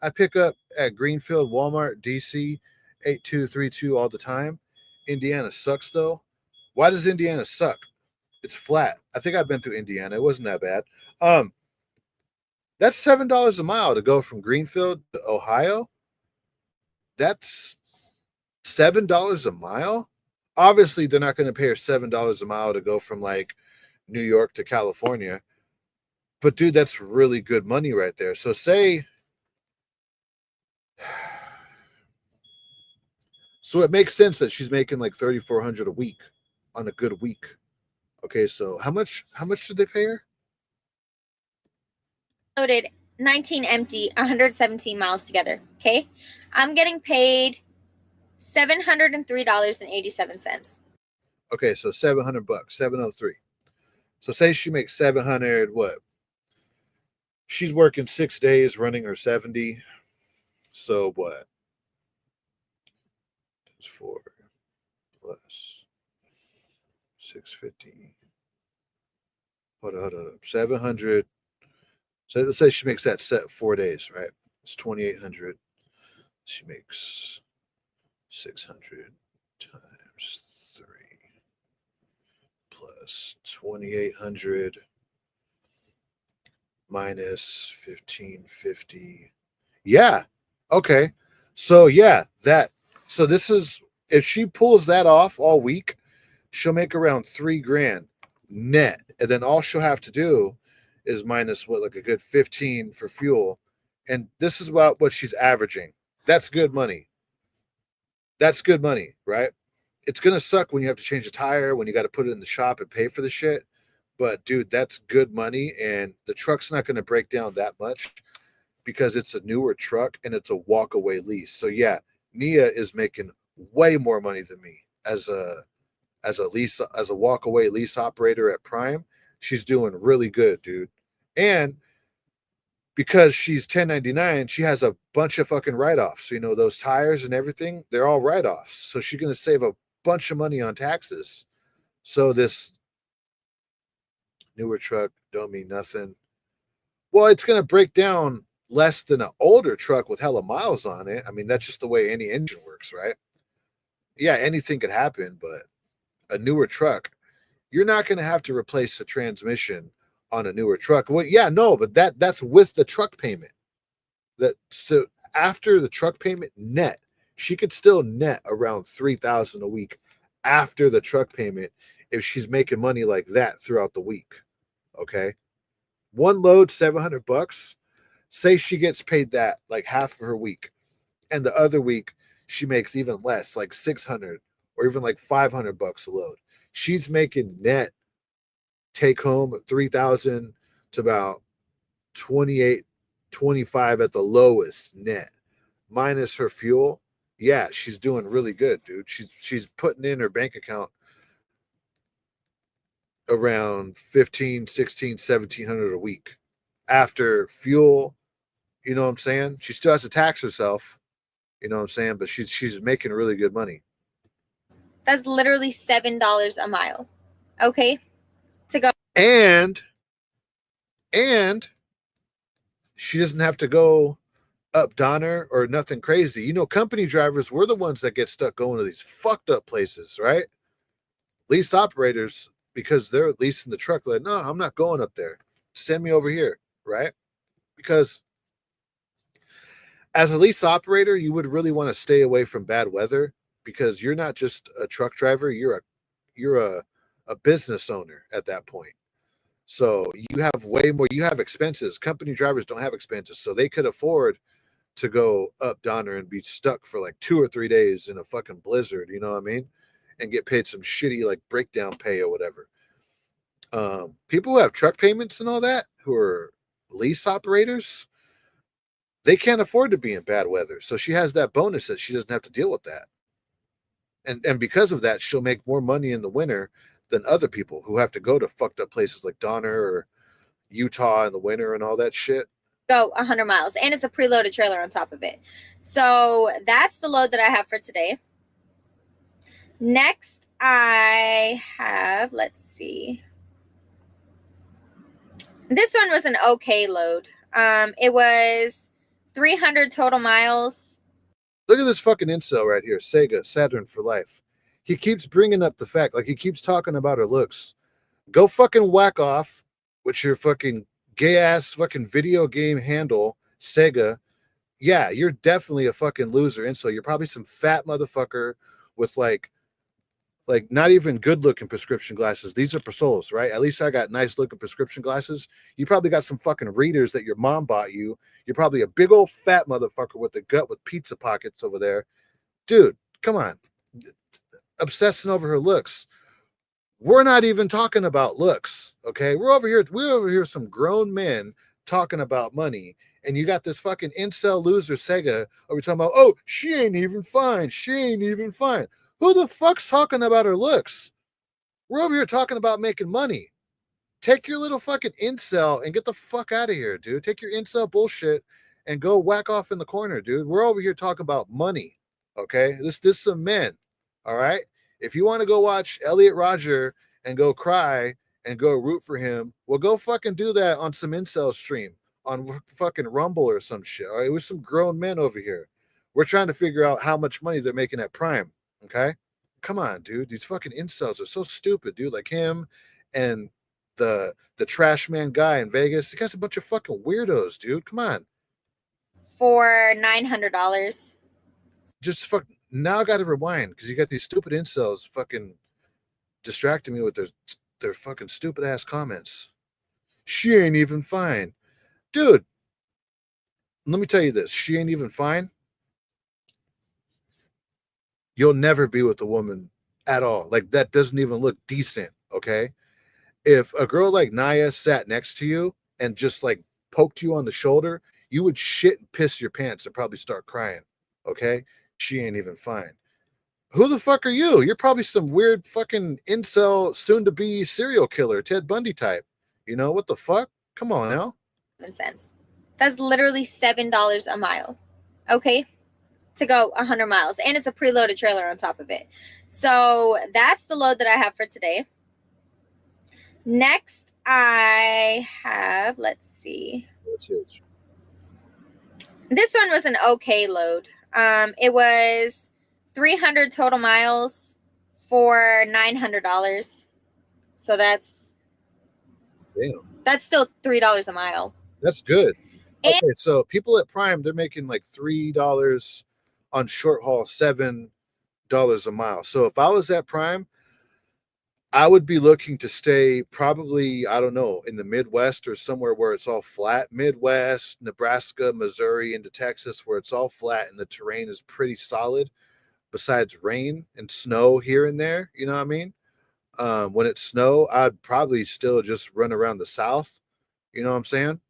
I pick up at Greenfield, Walmart, DC, 8232 all the time. Indiana sucks though. Why does Indiana suck? It's flat. I think I've been through Indiana. It wasn't that bad. That's $7 a mile to go from Greenfield to Ohio. That's $7 a mile. Obviously, they're not going to pay her $7 a mile to go from like New York to California. But dude, that's really good money right there. So say, so it makes sense that she's making like $3,400 a week on a good week. Okay, so how much did they pay her? Loaded, 19 empty, 117 miles together. Okay. I'm getting paid $703.87. Okay, so $700, 703. So say she makes 700, what? She's working 6 days running her 70. So what? It's 4 plus 650. Hold on. 700. So let's say she makes that set 4 days, right? It's 2,800. She makes 600 times 3 plus 2,800 minus 1,550. Yeah. Okay. So yeah, so this is, if she pulls that off all week, she'll make around $3,000 net. And then all she'll have to do is minus what, like a good 15 for fuel. And this is about what she's averaging. That's good money. That's good money, right? It's going to suck when you have to change a tire, when you got to put it in the shop and pay for the shit. But dude, that's good money. And the truck's not going to break down that much because it's a newer truck and it's a walk away lease. So yeah, Nia is making way more money than me as a walk away lease operator at Prime. She's doing really good, dude. And because she's 1099, she has a bunch of fucking write-offs. You know, those tires and everything, they're all write-offs. So she's going to save a bunch of money on taxes. So this newer truck don't mean nothing. Well, it's going to break down less than an older truck with hella miles on it. I mean, that's just the way any engine works, right? Yeah, anything could happen, but a newer truck, you're not going to have to replace the transmission on a newer truck. Well, yeah, no, but that's with the truck payment. So after the truck payment net, she could still net around $3,000 a week after the truck payment if she's making money like that throughout the week. Okay, one load $700. Say she gets paid that like half of her week, and the other week she makes even less, like 600 or even like $500 a load. She's making net take home 3,000 to about 28, 25 at the lowest net, minus her fuel. Yeah, she's doing really good, dude. She's putting in her bank account around 15, 16, 1,700 a week after fuel. You know what I'm saying? She still has to tax herself. You know what I'm saying? But she's making really good money. That's literally $7 a mile. Okay. To go. And she doesn't have to go up Donner or nothing crazy. You know, company drivers, we're the ones that get stuck going to these fucked up places, right? Lease operators, because they're leasing the truck, like, no, I'm not going up there. Send me over here, right? Because as a lease operator, you would really want to stay away from bad weather because you're not just a truck driver, you're a business owner at that point. So you have way more, you have expenses. Company drivers don't have expenses. So they could afford to go up Donner and be stuck for like 2 or 3 days in a fucking blizzard, you know what I mean? And get paid some shitty like breakdown pay or whatever. People who have truck payments and all that, who are lease operators, they can't afford to be in bad weather. So she has that bonus that she doesn't have to deal with that. And because of that, she'll make more money in the winter than other people who have to go to fucked up places like Donner or Utah in the winter and all that shit. Go 100 miles, and it's a preloaded trailer on top of it. So that's the load that I have for today. Next, I have, let's see. This one was an okay load. It was 300 total miles. Look at this fucking incel right here, Sega, Saturn for life. He keeps bringing up the fact, like he keeps talking about her looks. Go fucking whack off with your fucking gay ass fucking video game handle, Sega. Yeah, you're definitely a fucking loser. And so you're probably some fat motherfucker with like not even good looking prescription glasses. These are Persols, right? At least I got nice looking prescription glasses. You probably got some fucking readers that your mom bought you. You're probably a big old fat motherfucker with a gut with pizza pockets over there. Dude, come on. Obsessing over her looks. We're not even talking about looks, okay? We're over here, some grown men talking about money, and you got this fucking incel loser Sega over talking about, oh, she ain't even fine. She ain't even fine. Who the fuck's talking about her looks? We're over here talking about making money. Take your little fucking incel and get the fuck out of here, dude. Take your incel bullshit and go whack off in the corner, dude. We're over here talking about money, okay? This some men, all right? If you want to go watch Elliot Rodger and go cry and go root for him, well, go fucking do that on some incel stream on fucking Rumble or some shit. All right, it was some grown men over here. We're trying to figure out how much money they're making at Prime. Okay, come on, dude. These fucking incels are so stupid, dude. Like him and the trash man guy in Vegas. The guy's a bunch of fucking weirdos, dude. Come on. For $900. Just fuck. Now I got to rewind because you got these stupid incels fucking distracting me with their fucking stupid ass comments. She ain't even fine, dude. Let me tell you this: she ain't even fine. You'll never be with a woman at all. Like that doesn't even look decent. Okay, if a girl like Nia sat next to you and just like poked you on the shoulder, you would shit and piss your pants and probably start crying. Okay, she ain't even fine. Who the fuck are you? You're probably some weird fucking incel, soon to be serial killer, Ted Bundy type. You know what the fuck? Come on now. Cents. That's literally $7 a mile. Okay, to go 100 miles, and it's a preloaded trailer on top of it. So that's the load that I have for today. Next, I have, let's see. What's his? This one was an okay load. It was 300 total miles for $900. So that's still $3 a mile. That's good. Okay, so people at Prime, they're making like $3 on short haul, $7 a mile. So if I was at Prime, I would be looking to stay probably, I don't know, in the Midwest or somewhere where it's all flat. Midwest, Nebraska, Missouri, into Texas, where it's all flat and the terrain is pretty solid, besides rain and snow here and there. You know what I mean? When it's snow, I'd probably still just run around the South. You know what I'm saying?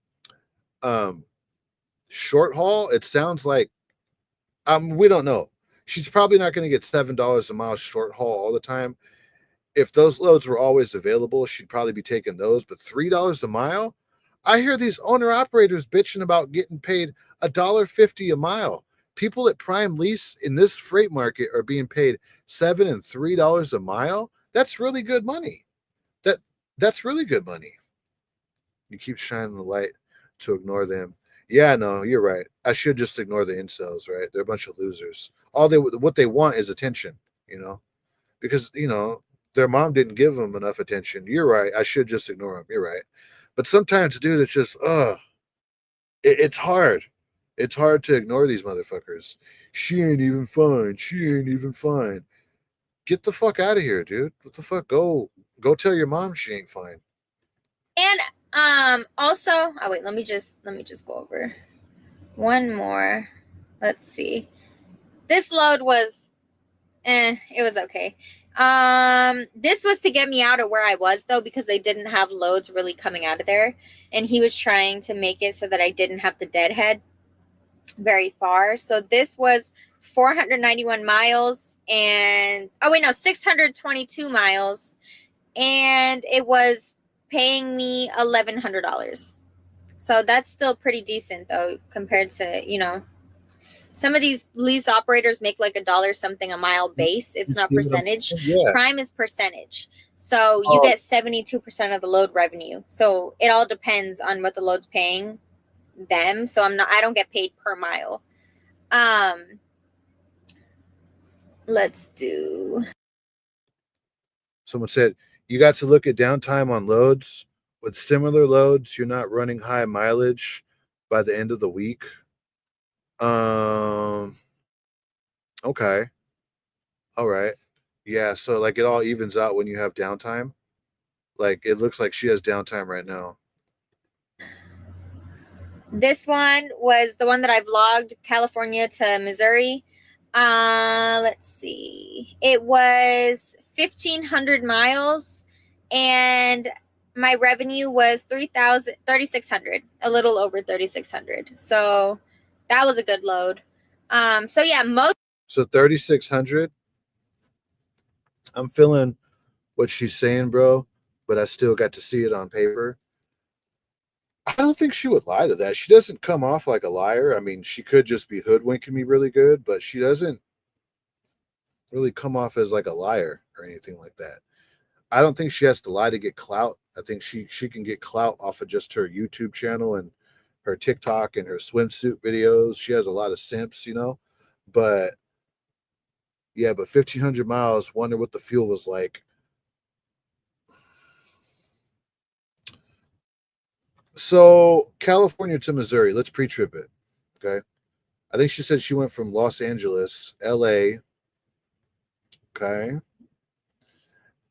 Short haul, it sounds like we don't know. She's probably not going to get $7 a mile short haul all the time. If those loads were always available, she'd probably be taking those. But $3 a mile, I hear these owner operators bitching about getting paid $1.50 a mile. People at Prime Lease in this freight market are being paid $7 and $3 a mile. That's really good money. That's really good money. You keep shining the light to ignore them. Yeah, no, you're right. I should just ignore the incels, right? They're a bunch of losers. What they want is attention, you know, because their mom didn't give them enough attention. You're right. I should just ignore them. You're right. But sometimes, dude, it's just it's hard. It's hard to ignore these motherfuckers. She ain't even fine. She ain't even fine. Get the fuck out of here, dude. What the fuck? Go tell your mom she ain't fine. And also, oh wait, let me just go over one more. Let's see. This load was it was okay. This was to get me out of where I was though, because they didn't have loads really coming out of there, and he was trying to make it so that I didn't have to deadhead very far. So this was 491 miles and 622 miles, and it was paying me $1,100. So that's still pretty decent though, compared to some of these lease operators make like $1 something a mile base. It's not percentage. Yeah. Prime is percentage. So you get 72% of the load revenue. So it all depends on what the load's paying them. So I don't get paid per mile. Let's do. Someone said you got to look at downtime on loads. With similar loads, you're not running high mileage by the end of the week. Okay. All right. Yeah, so like it all evens out when you have downtime. Like it looks like she has downtime right now. This one was the one that I vlogged, California to Missouri. Let's see. It was 1,500 miles, and my revenue was 3,600, a little over 3,600. So that was a good load. So yeah, So 3,600. I'm feeling what she's saying, bro, but I still got to see it on paper. I don't think she would lie to that. She doesn't come off like a liar. I mean, she could just be hoodwinking me really good, but she doesn't really come off as like a liar or anything like that. I don't think she has to lie to get clout. I think she can get clout off of just her YouTube channel and her TikTok and her swimsuit videos. She has a lot of simps, But yeah, but 1,500 miles, wonder what the fuel was like. So California to Missouri, let's pre-trip it. Okay. I think she said she went from Los Angeles, LA. Okay.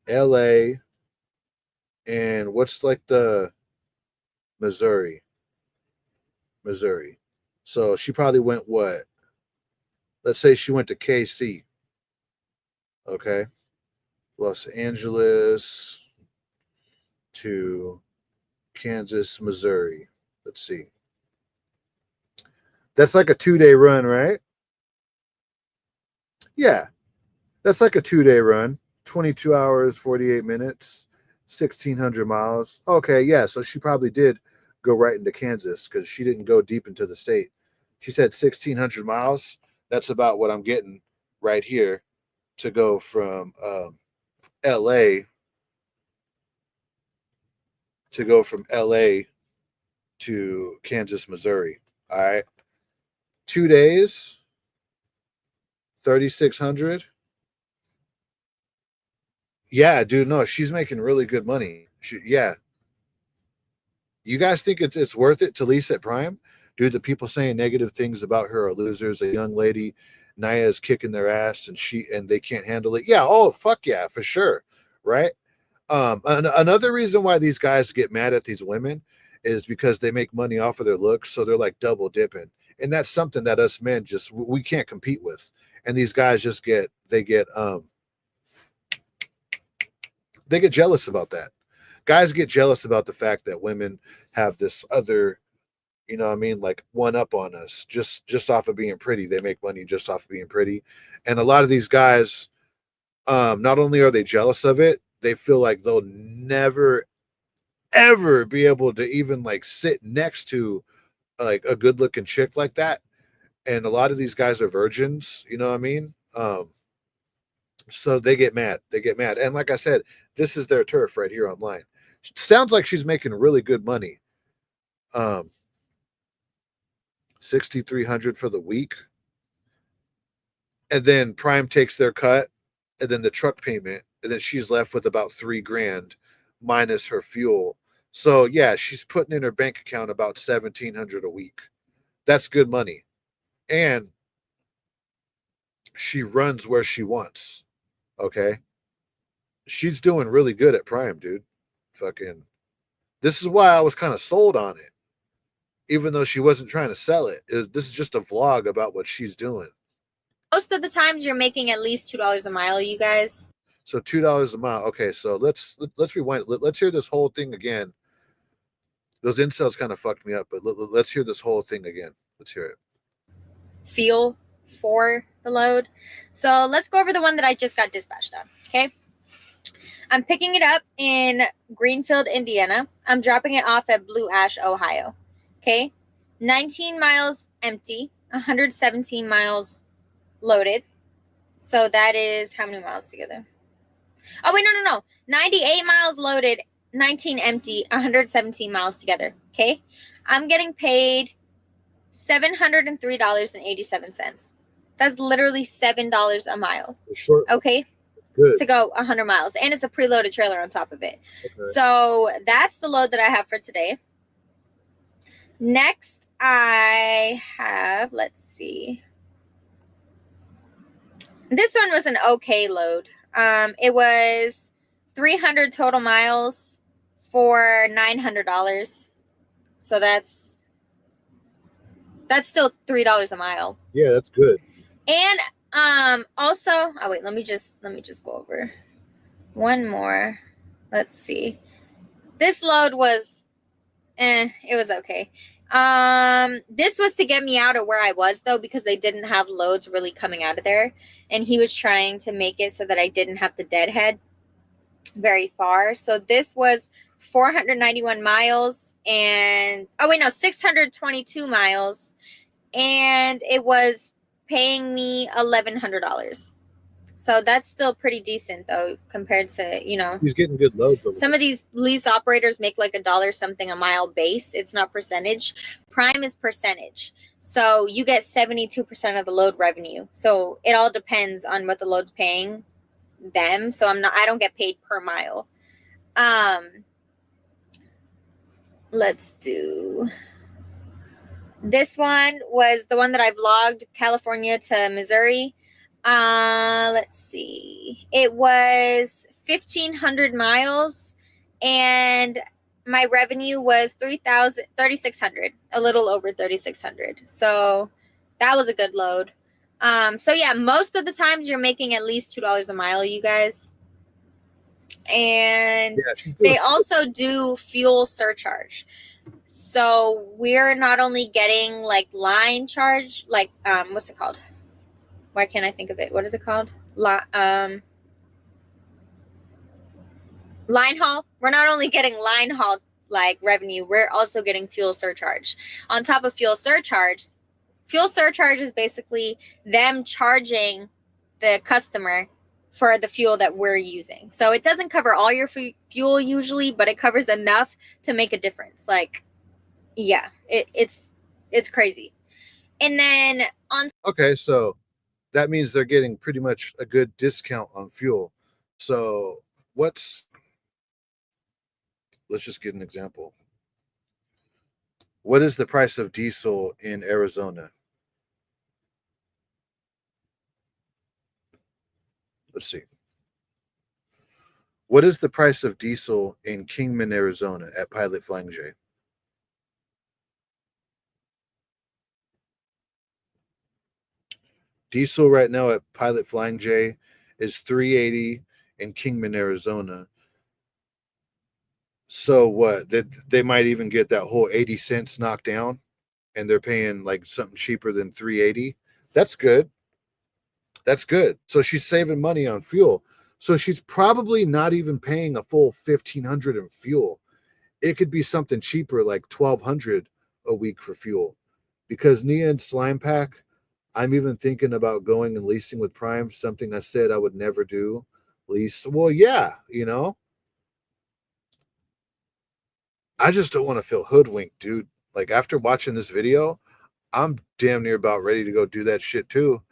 LA. And what's like the Missouri? Missouri. So she probably went what? Let's say she went to KC. Okay. Los Angeles to Kansas, Missouri. Let's see. That's like a 2-day run, right? Yeah. That's like a 2-day run. 22 hours, 48 minutes, 1,600 miles. Okay, yeah. So she probably did go right into Kansas because she didn't go deep into the state. She said 1,600 miles. That's about what I'm getting right here to go from LA to Kansas, Missouri. All right. 2 days, 3,600. Yeah, dude, no, she's making really good money. Yeah. You guys think it's worth it to lease at Prime? Dude, the people saying negative things about her are losers. A young lady, Nia, is kicking their ass and they can't handle it. Yeah, oh fuck yeah, for sure. Right? Another reason why these guys get mad at these women is because they make money off of their looks, so they're like double dipping. And that's something that us men just we can't compete with. And these guys just get jealous about that. Guys get jealous about the fact that women have this other, what I mean, like one up on us just off of being pretty. They make money just off of being pretty. And a lot of these guys, not only are they jealous of it, they feel like they'll never ever be able to even like sit next to like a good looking chick like that. And a lot of these guys are virgins, you know what I mean? So they get mad. They get mad. And like I said, this is their turf right here online. Sounds like she's making really good money. $6,300 for the week, and then Prime takes their cut, and then the truck payment, and then she's left with about $3,000 minus her fuel. So yeah, she's putting in her bank account about $1,700 a week. That's good money, and she runs where she wants. Okay, she's doing really good at Prime, dude. Fucking, this is why I was kind of sold on it, even though she wasn't trying to sell it. This is just a vlog about what she's doing. Most of the times you're making at least $2 a mile, you guys. So $2 a mile. Okay, so let's rewind. Let's hear this whole thing again. Those incels kind of fucked me up, but let's hear this whole thing again. Let's hear it. Feel for the load. So let's go over the one that I just got dispatched on. Okay. I'm picking it up in Greenfield, Indiana. I'm dropping it off at Blue Ash, Ohio. Okay. 19 miles empty, 117 miles loaded. So that is how many miles together? Oh, wait, no. 98 miles loaded, 19 empty, 117 miles together. Okay. I'm getting paid $703.87. That's literally $7 a mile. Short. Okay. Good. To go 100 miles. And it's a preloaded trailer on top of it. Okay. So that's the load that I have for today. Next, I have, let's see. This one was an okay load. It was 300 total miles for $900. So that's still $3 a mile. Yeah, that's good. And also, oh wait, let me just go over one more. Let's see. This load was it was okay. This was to get me out of where I was though, because they didn't have loads really coming out of there, and he was trying to make it so that I didn't have to deadhead very far. So this was 491 miles and 622 miles, and it was paying me $1,100. So that's still pretty decent though, compared to, he's getting good loads. Some of these lease operators make like $1 something a mile base. It's not percentage. Prime is percentage. So you get 72% of the load revenue. So it all depends on what the load's paying them. So I don't get paid per mile. Let's do, this one was the one that I vlogged, California to Missouri. Let's see. It was 1,500 miles, and my revenue was $3,600, a little over $3,600. So that was a good load. So yeah, most of the times you're making at least $2 a mile, you guys. And they also do fuel surcharge. So we're not only getting like line charge, like what's it called? Why can't I think of it? What is it called? Line haul. We're not only getting line haul like revenue, we're also getting fuel surcharge. On top of fuel surcharge is basically them charging the customer for the fuel that we're using. So it doesn't cover all your fuel usually, but it covers enough to make a difference. Like, yeah, it's crazy. And then okay, so that means they're getting pretty much a good discount on fuel. So let's just get an example. What is the price of diesel in Arizona? Let's see. What is the price of diesel in Kingman, Arizona at Pilot Flying J? Diesel right now at Pilot Flying J is $3.80 in Kingman, Arizona. So what? They might even get that whole 80 cents knocked down, and they're paying like something cheaper than $3.80. That's good. That's good. So she's saving money on fuel. So she's probably not even paying a full $1,500 in fuel. It could be something cheaper, like $1,200 a week for fuel. Because Nia and Slime Pack, I'm even thinking about going and leasing with Prime, something I said I would never do. Lease. Well, yeah, I just don't want to feel hoodwinked, dude. Like after watching this video, I'm damn near about ready to go do that shit too.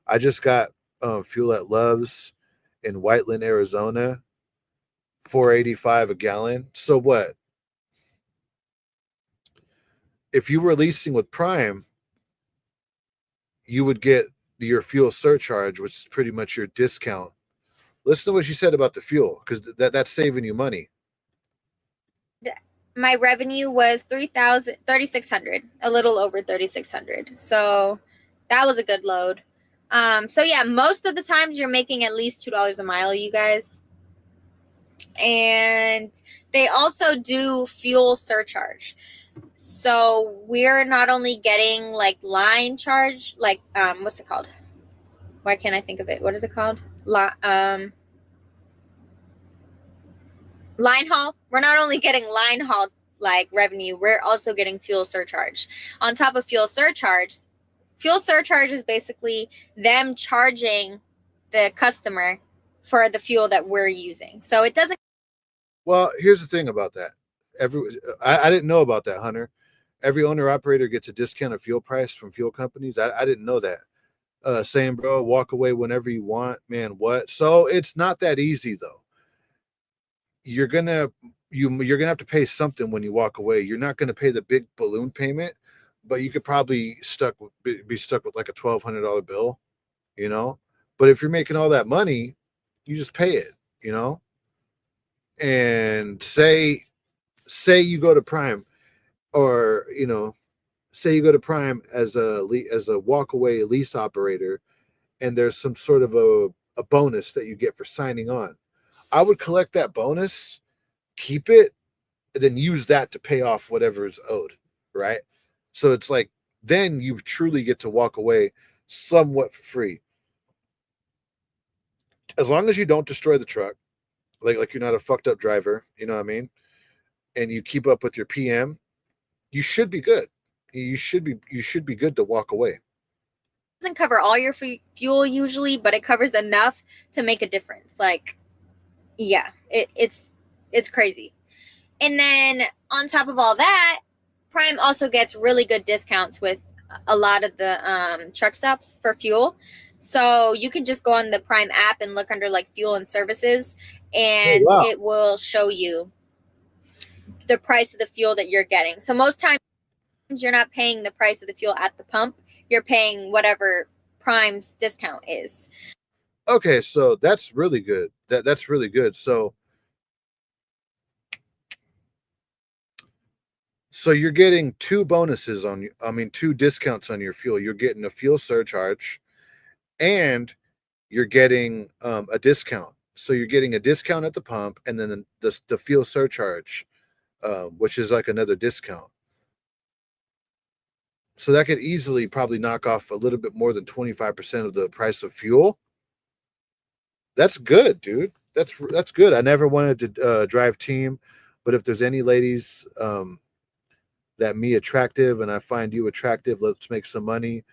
I just got fuel at Love's in Whiteland, Arizona, 4.85 a gallon. So what? If you were leasing with Prime, you would get your fuel surcharge, which is pretty much your discount. Listen to what she said about the fuel, because that's saving you money. My revenue was 3,600, a little over 3,600. So that was a good load. So yeah, most of the times you're making at least $2 a mile, you guys. And they also do fuel surcharge. So we're not only getting like line charge, like what's it called? Why can't I think of it? What is it called? Line haul. We're not only getting line haul like revenue, we're also getting fuel surcharge. On top of fuel surcharge is basically them charging the customer for the fuel that we're using. So it doesn't. Well, here's the thing about that. I didn't know about that, Hunter. Every owner operator gets a discounted fuel price from fuel companies. I didn't know that. Saying, bro, walk away whenever you want, man. What? So it's not that easy though. You're gonna have to pay something when you walk away. You're not gonna pay the big balloon payment, but you could probably be stuck with like a $1,200 bill, you know. But if you're making all that money, you just pay it, you know. And say you go to Prime, or say you go to Prime as a walkaway lease operator, and there's some sort of a bonus that you get for signing on. I would collect that bonus, keep it, and then use that to pay off whatever is owed, right? So it's like then you truly get to walk away somewhat for free. As long as you don't destroy the truck, like you're not a fucked up driver, you know what I mean? And you keep up with your PM, you should be good. You should be good to walk away. Doesn't cover all your fuel usually, but it covers enough to make a difference. Like, yeah, it's crazy. And then on top of all that, Prime also gets really good discounts with a lot of the truck stops for fuel. So you can just go on the Prime app and look under like fuel and services, and wow. It will show you the price of the fuel that you're getting. So most times you're not paying the price of the fuel at the pump. You're paying whatever Prime's discount is. Okay, so that's really good. That's really good. So you're getting two bonuses two discounts on your fuel. You're getting a fuel surcharge, and you're getting a discount. So you're getting a discount at the pump, and then the fuel surcharge, which is like another discount. So that could easily probably knock off a little bit more than 25% of the price of fuel. That's good, dude. That's good. I never wanted to drive team, but if there's any ladies that me attractive and I find you attractive, let's make some money,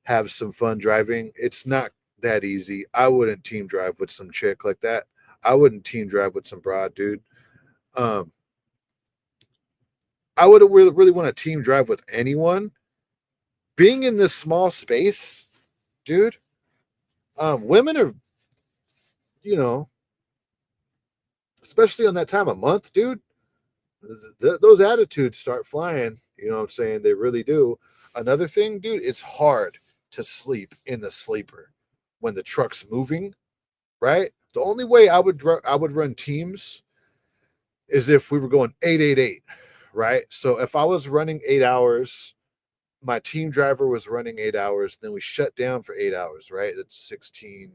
have some fun driving. It's not that easy. I wouldn't team drive with some chick like that. I wouldn't team drive with some broad, dude. I would really want to team drive with anyone. Being in this small space, dude, women are, especially on that time of month, dude, those attitudes start flying. You know what I'm saying? They really do. Another thing, dude, it's hard to sleep in the sleeper when the truck's moving, right? The only way I would run teams is if we were going 888, right? So if I was running 8 hours, my team driver was running 8 hours, then we shut down for 8 hours, right? That's 16.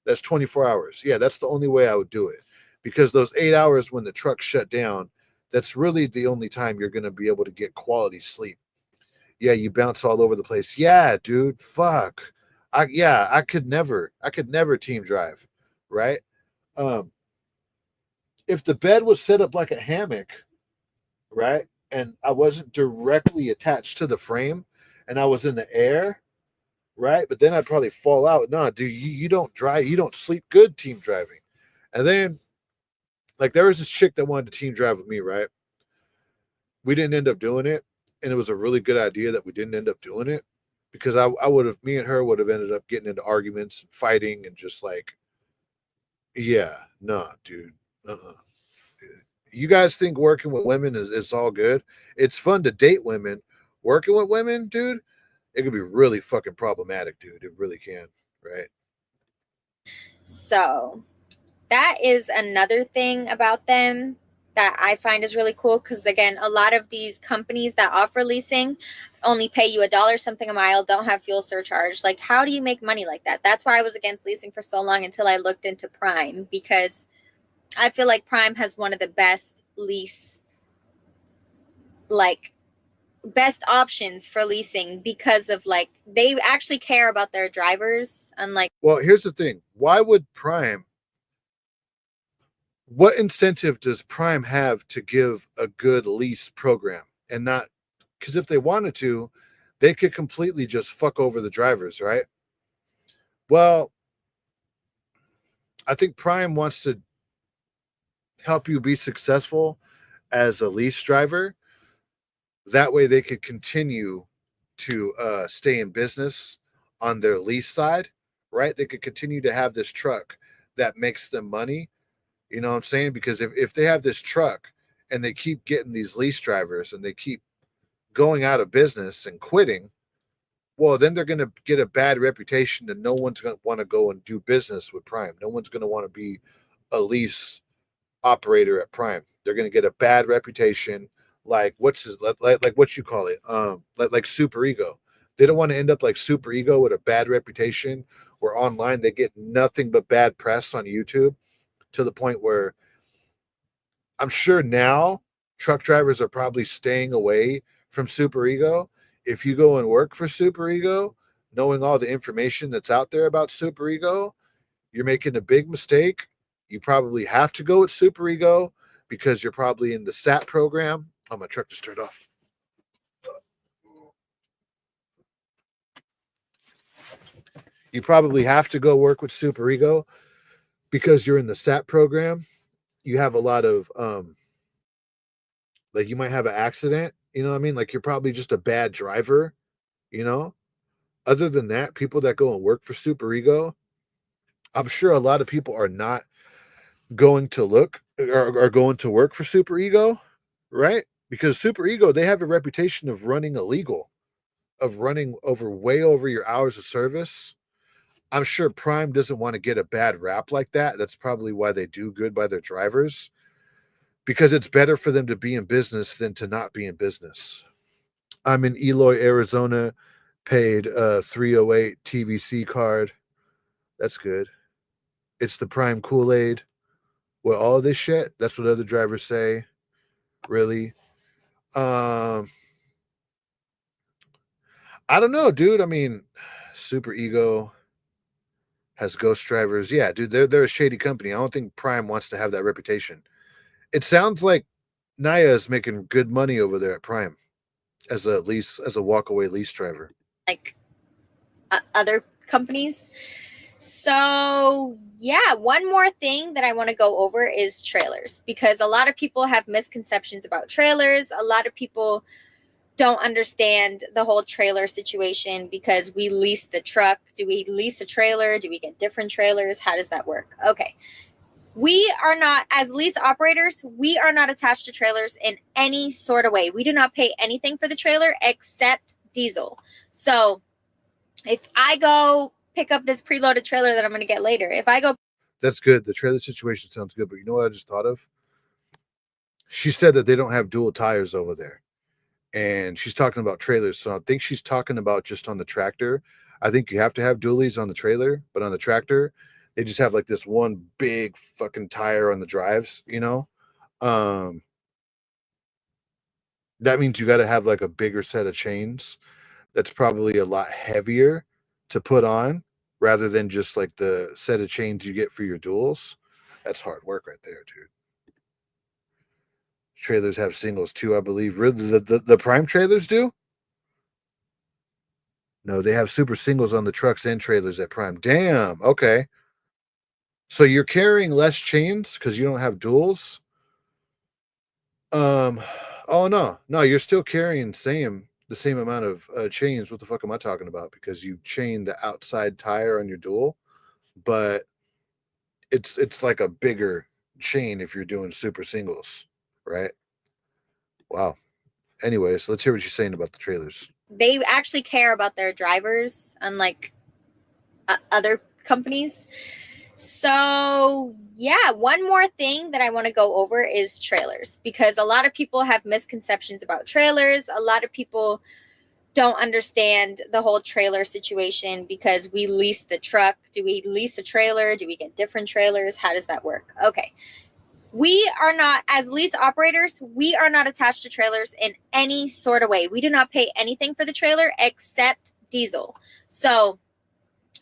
That's 24 hours. Yeah, that's the only way I would do it. Because those 8 hours when the truck shut down, that's really the only time you're going to be able to get quality sleep. Yeah, you bounce all over the place. Yeah, dude, fuck. I could never team drive, right? If the bed was set up like a hammock, right, and I wasn't directly attached to the frame and I was in the air, right, but then I'd probably fall out. No, dude, you don't drive, you don't sleep good team driving. And then, like, there was this chick that wanted to team drive with me, right? We didn't end up doing it. and it was a really good idea that we didn't end up doing it, because I would have, me and her would have ended up getting into arguments and fighting and just like, yeah, no, dude. Uh-uh. You guys think working with women is all good? It's fun to date women. Working with women, dude, it could be really fucking problematic, dude. It really can, right? So that is another thing about them that I find is really cool, because again, a lot of these companies that offer leasing only pay you $1 something a mile, don't have fuel surcharge. Like, how do you make money like that? That's why I was against leasing for so long, until I looked into Prime, because I feel like Prime has one of the best lease, like, best options for leasing, because of like, they actually care about their drivers, unlike, well, here's the thing. Why would Prime, what incentive does Prime have to give a good lease program and not, because if they wanted to, they could completely just fuck over the drivers, right? Well, I think Prime wants to help you be successful as a lease driver. That way they could continue to stay in business on their lease side, right? They could continue to have this truck that makes them money. You know what I'm saying? Because if they have this truck and they keep getting these lease drivers and they keep going out of business and quitting, well, then they're going to get a bad reputation and no one's going to want to go and do business with Prime. No one's going to want to be a lease operator at Prime. They're going to get a bad reputation, like like what you call it, like Super Ego. They don't want to end up like Super Ego with a bad reputation, where online they get nothing but bad press on YouTube, to the point where I'm sure now truck drivers are probably staying away from Super Ego. If you go and work for Super Ego, knowing all the information that's out there about Super Ego, you're making a big mistake. You probably have to go with Super Ego because you're probably in the SAT program. Oh, my truck just turned off. You probably have to go work with Super Ego because you're in the SAT program. You have a lot of like, you might have an accident, you know what I mean? Like, you're probably just a bad driver, you know? Other than that, people that go and work for Super Ego, I'm sure a lot of people are not going to look or are going to work for Super Ego, right? Because Super Ego, they have a reputation of running illegal, of running over way over your hours of service. I'm sure Prime doesn't want to get a bad rap like that. That's probably why they do good by their drivers, because it's better for them to be in business than to not be in business. I'm in Eloy, Arizona, paid 308 TVC card. That's good. It's the Prime Kool-Aid. Well, all this shit, that's what other drivers say. Really? Um, I don't know, dude. I mean, Super Ego has ghost drivers. Yeah, dude, they're a shady company. I don't think Prime wants to have that reputation. It sounds like Nia is making good money over there at Prime as a walkaway lease driver. like, other companies. So, yeah, one more thing that I want to go over is trailers, because a lot of people have misconceptions about trailers. A lot of people don't understand the whole trailer situation, because we lease the truck. Do we lease a trailer? Do we get different trailers? How does that work? Okay. We are not, as lease operators, we are not attached to trailers in any sort of way. We do not pay anything for the trailer except diesel. So if I go pick up this preloaded trailer that I'm going to get later, if I go, that's good. The trailer situation sounds good, but you know what I just thought of? She said that they don't have dual tires over there, and she's talking about trailers. So I think she's talking about just on the tractor. I think you have to have dualies on the trailer, but on the tractor, they just have like this one big fucking tire on the drives, you know? Um, that means you got to have like a bigger set of chains. That's probably a lot heavier to put on rather than just like the set of chains you get for your duals. That's hard work right there, dude. Trailers have singles too, I believe. Really, the Prime trailers do? No, they have super singles on the trucks and trailers at Prime. Damn. Okay. So you're carrying less chains because you don't have duals. Um, Oh no, you're still carrying the same amount of chains. What the fuck am I talking about? Because you chain the outside tire on your dual, but it's like a bigger chain if you're doing super singles, right? Wow. Anyways, let's hear what you're saying about the trailers. They actually care about their drivers, unlike other companies. So, yeah, one more thing that I want to go over is trailers, because a lot of people have misconceptions about trailers. A lot of people don't understand the whole trailer situation because we lease the truck. Do we lease a trailer? Do we get different trailers? How does that work? Okay. We are not, as lease operators, we are not attached to trailers in any sort of way. We do not pay anything for the trailer except diesel. So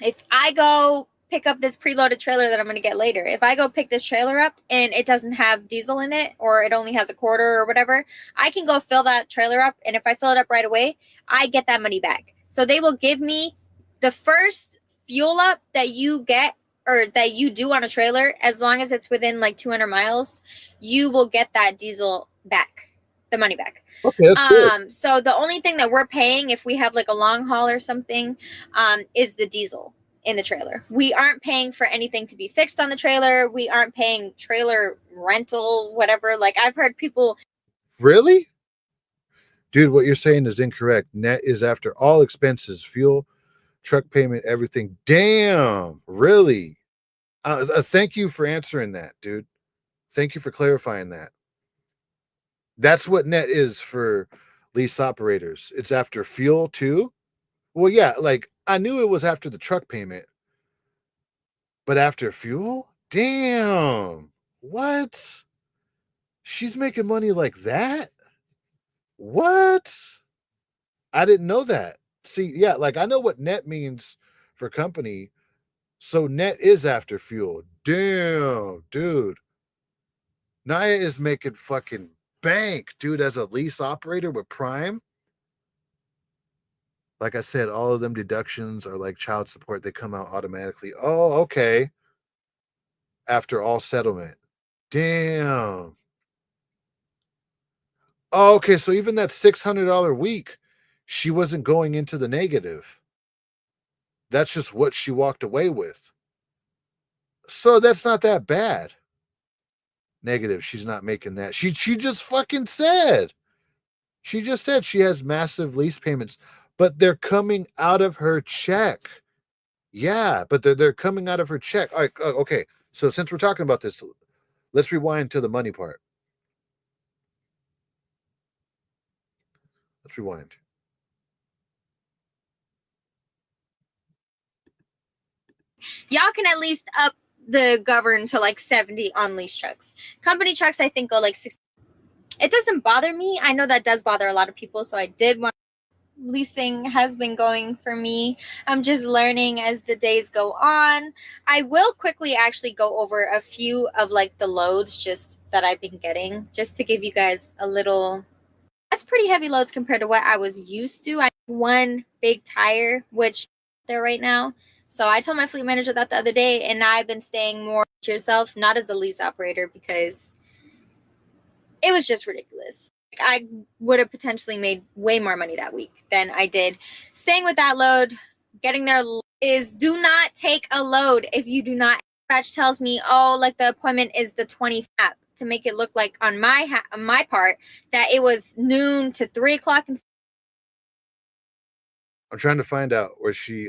if I go pick up this preloaded trailer that I'm going to get later, if I go pick this trailer up and it doesn't have diesel in it, or it only has a quarter or whatever, I can go fill that trailer up. And if I fill it up right away, I get that money back. So they will give me the first fuel up that you get or that you do on a trailer, as long as it's within like 200 miles, you will get that diesel back, the money back. Okay, that's good. So the only thing that we're paying if we have like a long haul or something is the diesel in the trailer. We aren't paying for anything to be fixed on the trailer. We aren't paying trailer rental, whatever. Like, I've heard people. Really? Dude, what you're saying is incorrect. Net is after all expenses, fuel, truck payment, everything. Damn, really? Thank you for answering that, dude. Thank you for clarifying that. That's what net is for lease operators. It's after fuel too. Well, yeah, like I knew it was after the truck payment, but after fuel? Damn. What? She's making money like that? What? I didn't know that. See, yeah, like I know what net means for company. So net is after fuel. Damn, dude. Nia is making fucking bank, dude, as a lease operator with Prime. Like I said, all of them deductions are like child support. They come out automatically. Oh, okay. After all settlement. Damn. Oh, okay. So even that $600 week, she wasn't going into the negative. That's just what she walked away with. So that's not that bad. Negative. She's not making that. She just fucking said. She just said she has massive lease payments, but they're coming out of her check. Yeah, but they're coming out of her check. All right, okay. So since we're talking about this, let's rewind to the money part. Let's rewind. Y'all can at least up the govern to like 70 on lease trucks. Company trucks, I think, go like 60. It doesn't bother me. I know that does bother a lot of people, so I did want. Leasing has been going for me. I'm just learning as the days go on. I will quickly actually go over a few of like the loads just that I've been getting, just to give you guys a little. That's pretty heavy loads compared to what I was used to. I have one big tire, which there right now. So I told my fleet manager that the other day, and I've been staying more to yourself, not as a lease operator, because it was just ridiculous. I would have potentially made way more money that week than I did staying with that load. Getting there is, do not take a load if you do not. Dispatch tells me, oh, like the appointment is the 25th, to make it look like on my part that it was noon to 3 o'clock. I'm trying to find out where she.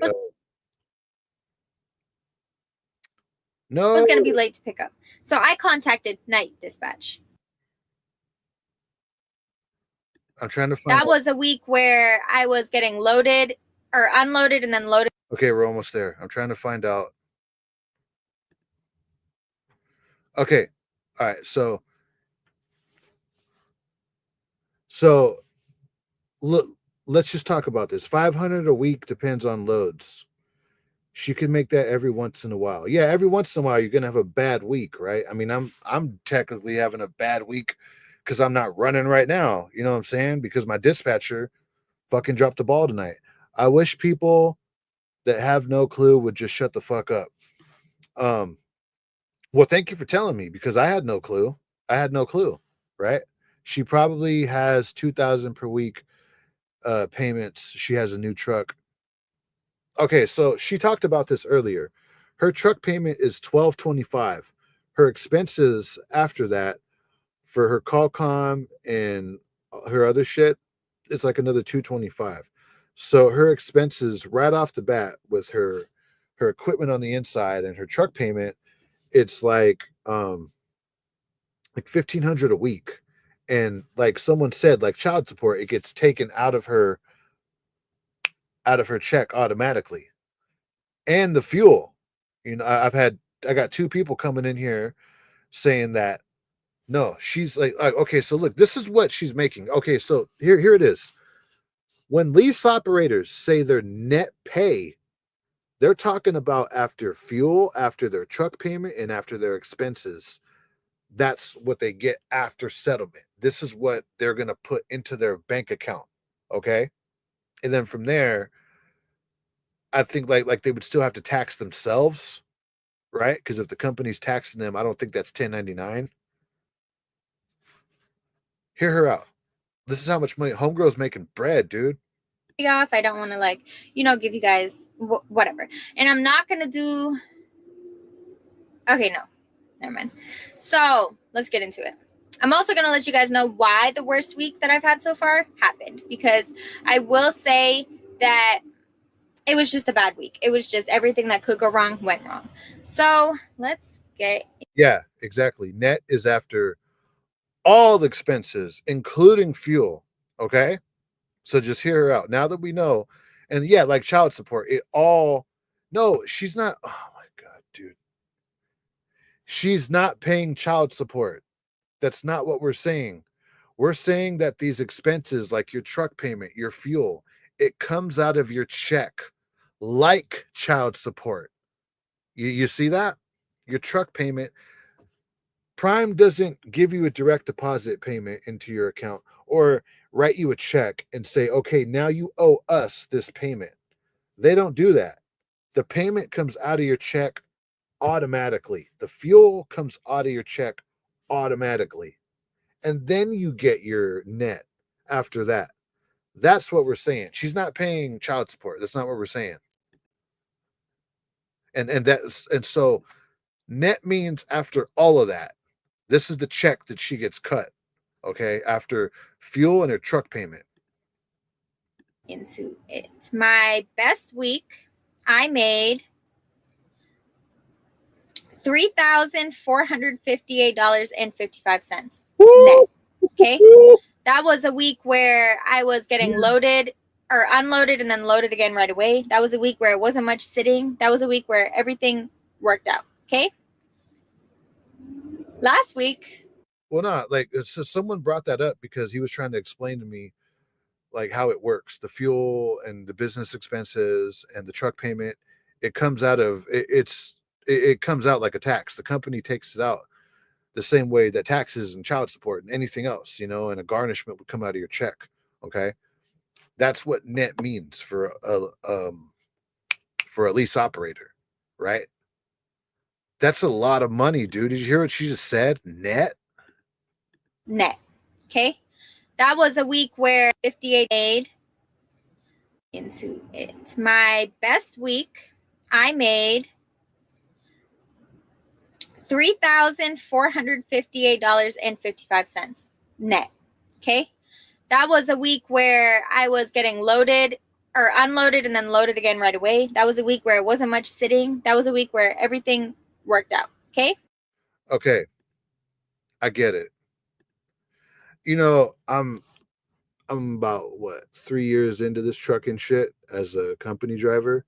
No, Was going to be late to pick up, so I contacted night dispatch. I'm trying to find. That was a week where I was getting loaded or unloaded and then loaded. Okay, we're almost there. I'm trying to find out. Okay, all right. So look, let's just talk about this. 500 a week depends on loads. She can make that every once in a while. Yeah, every once in a while you're gonna have a bad week, right? I mean, I'm technically having a bad week because I'm not running right now. You know what I'm saying? Because my dispatcher fucking dropped the ball tonight. I wish people that have no clue would just shut the fuck up. Well, thank you for telling me, because I had no clue. Right? She probably has 2,000 per week payments. She has a new truck. Okay, so she talked about this earlier. Her truck payment is $1,225. Her expenses after that for her Qualcomm and her other shit, it's like another 225. So her expenses right off the bat with her equipment on the inside and her truck payment, it's like 1,500 a week. And like someone said, like child support, it gets taken out of her check automatically. And the fuel. I got two people coming in here saying that no, she's like, okay, so look, this is what she's making. Okay, so here it is. When lease operators say their net pay, they're talking about after fuel, after their truck payment, and after their expenses. That's what they get after settlement. This is what they're going to put into their bank account. Okay. And then from there, I think like they would still have to tax themselves, right? Because if the company's taxing them, I don't think that's 1099. Hear her out. This is how much money Homegirl's making bread, dude. Off. I don't want to like, give you guys whatever. And I'm not going to do. Okay, no, never mind. So let's get into it. I'm also going to let you guys know why the worst week that I've had so far happened, because I will say that it was just a bad week. It was just everything that could go wrong went wrong. So let's get. Yeah, exactly. Net is after all the expenses, including fuel. Okay. So just hear her out. Now that we know, and yeah, like child support, it all. No, she's not. Oh my God, dude. She's not paying child support. That's not what we're saying. We're saying that these expenses, like your truck payment, your fuel, it comes out of your check like child support. You see that? Your truck payment, Prime doesn't give you a direct deposit payment into your account or write you a check and say, okay, now you owe us this payment. They don't do that. The payment comes out of your check automatically. The fuel comes out of your check automatically. And then you get your net after that. That's what we're saying. She's not paying child support. That's not what we're saying. And so net means after all of that, this is the check that she gets cut. Okay, after fuel and her truck payment. Into it. My best week, I made $3,458.55 net. Okay. That was a week where I was getting loaded or unloaded and then loaded again right away. That was a week where it wasn't much sitting. That was a week where everything worked out. Okay. Last week. Well, not like so someone brought that up because he was trying to explain to me like how it works, the fuel and the business expenses and the truck payment. It comes out of it comes out like a tax. The company takes it out the same way that taxes and child support and anything else, and a garnishment would come out of your check. Okay, that's what net means for a lease operator, right? That's a lot of money, dude. Did you hear what she just said? Net. Okay, that was a week where 58 made into it. My best week, I made $3,458.55 net. Okay. That was a week where I was getting loaded or unloaded and then loaded again right away. That was a week where it wasn't much sitting. That was a week where everything worked out. Okay. Okay. I get it. I'm about 3 years into this trucking shit as a company driver.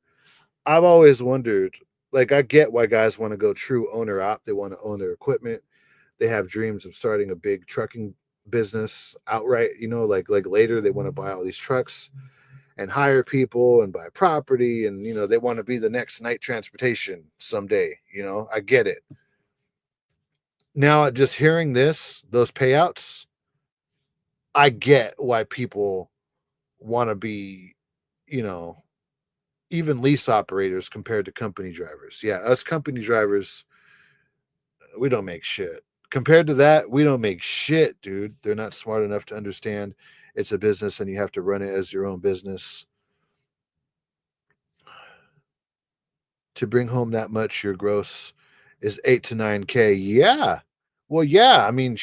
I've always wondered, like, I get why guys want to go true owner op. They want to own their equipment. They have dreams of starting a big trucking business outright. Like later they want to buy all these trucks and hire people and buy property, and they want to be the next night transportation someday. I get it. Now, just hearing those payouts, I get why people want to be, even lease operators compared to company drivers. Yeah, us company drivers, we don't make shit Compared to that, we don't make shit, dude. They're not smart enough to understand it's a business and you have to run it as your own business. To bring home that much, your gross is 8 to 9K. Yeah. Well, yeah. I mean,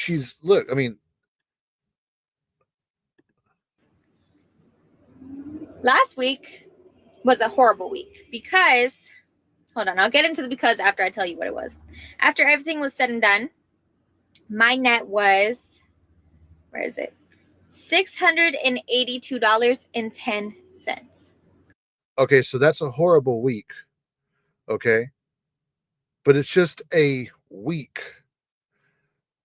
last week was a horrible week because, hold on, I'll get into the because after I tell you what it was. After everything was said and done, my net was, where is it? $682.10. okay, so that's a horrible week. Okay. But it's just a week.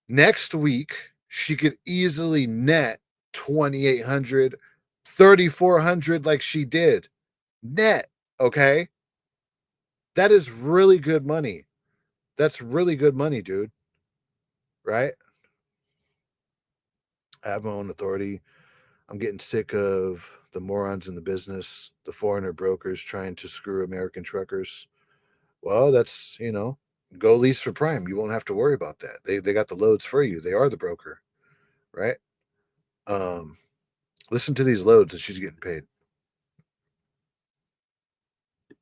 Next week, she could easily net 2,800, 3,400 like she did. Net. Okay. That is really good money. That's really good money, dude. Right? I have my own authority. I'm getting sick of the morons in the business, the foreigner brokers trying to screw American truckers. Well, that's, go lease for Prime. You won't have to worry about that. They got the loads for you. They are the broker, right? Listen to these loads that she's getting paid.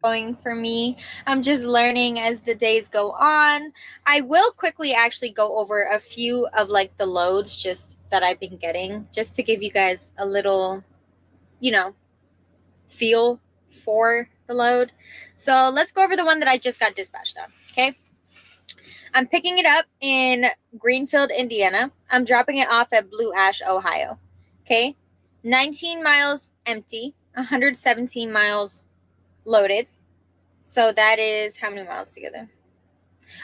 Going for me. I'm just learning as the days go on. I will quickly actually go over a few of like the loads just that I've been getting, just to give you guys a little, feel for the load. So let's go over the one that I just got dispatched on. Okay. I'm picking it up in Greenfield, Indiana. I'm dropping it off at Blue Ash, Ohio. Okay. 19 miles empty, 117 miles loaded. So that is how many miles together?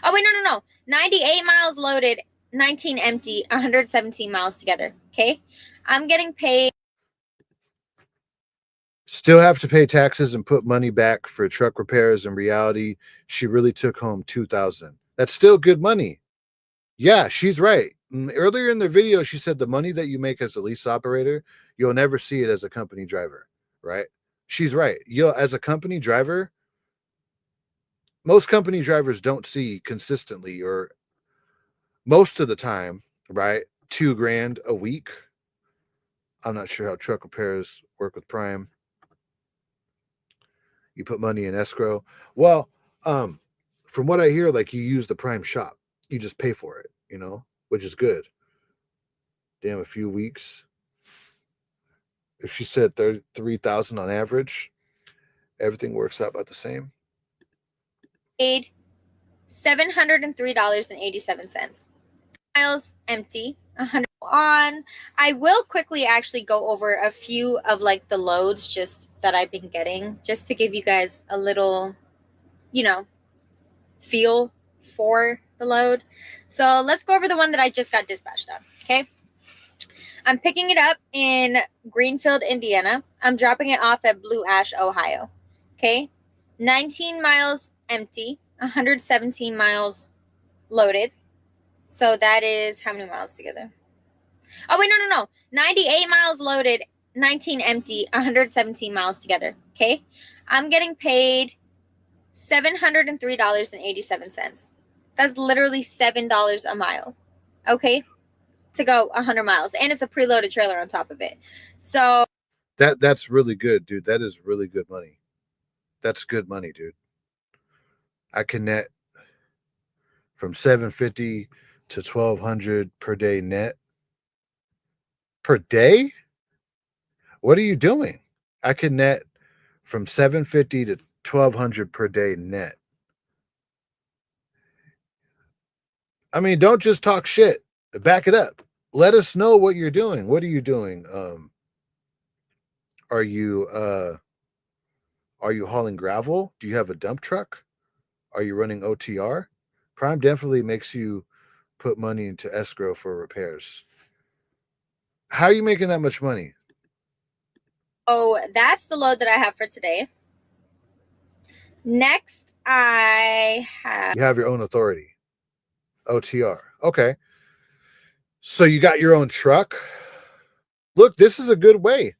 Oh, wait, no. 98 miles loaded, 19 empty, 117 miles together. Okay. I'm getting paid. Still have to pay taxes and put money back for truck repairs. In reality, she really took home 2,000. That's still good money. Yeah, she's right. Earlier in the video, she said the money that you make as a lease operator, you'll never see it as a company driver, right? She's right. As a company driver, most company drivers don't see consistently or most of the time, right? $2,000 a week. I'm not sure how truck repairs work with Prime. You put money in escrow. Well, from what I hear, like you use the Prime shop, you just pay for it, which is good. Damn, a few weeks. If she said 33,000 on average, everything works out about the same. Paid $703.87. Miles empty, 100 on. I will quickly actually go over a few of like the loads just that I've been getting, just to give you guys a little, feel for the load. So let's go over the one that I just got dispatched on. Okay. I'm picking it up in Greenfield, Indiana. I'm dropping it off at Blue Ash, Ohio. Okay. 19 miles empty, 117 miles loaded. So that is how many miles together? Oh, wait, no. 98 miles loaded, 19 empty, 117 miles together. Okay. I'm getting paid $703.87. That's literally $7 a mile. Okay. To go 100 miles. And it's a preloaded trailer on top of it. So that's really good, dude. That is really good money. That's good money, dude. I can net from 750 to 1,200 per day net. Per day? What are you doing? I can net from 750 to 1,200 per day net. I mean, don't just talk shit. Back it up. Let us know what you're doing. What are you doing? Are you hauling gravel? Do you have a dump truck? Are you running OTR? Prime definitely makes you put money into escrow for repairs. How are you making that much money? Oh, that's the load that I have for today. Next, I have. You have your own authority. OTR. Okay. So you got your own truck. Look, this is a good way.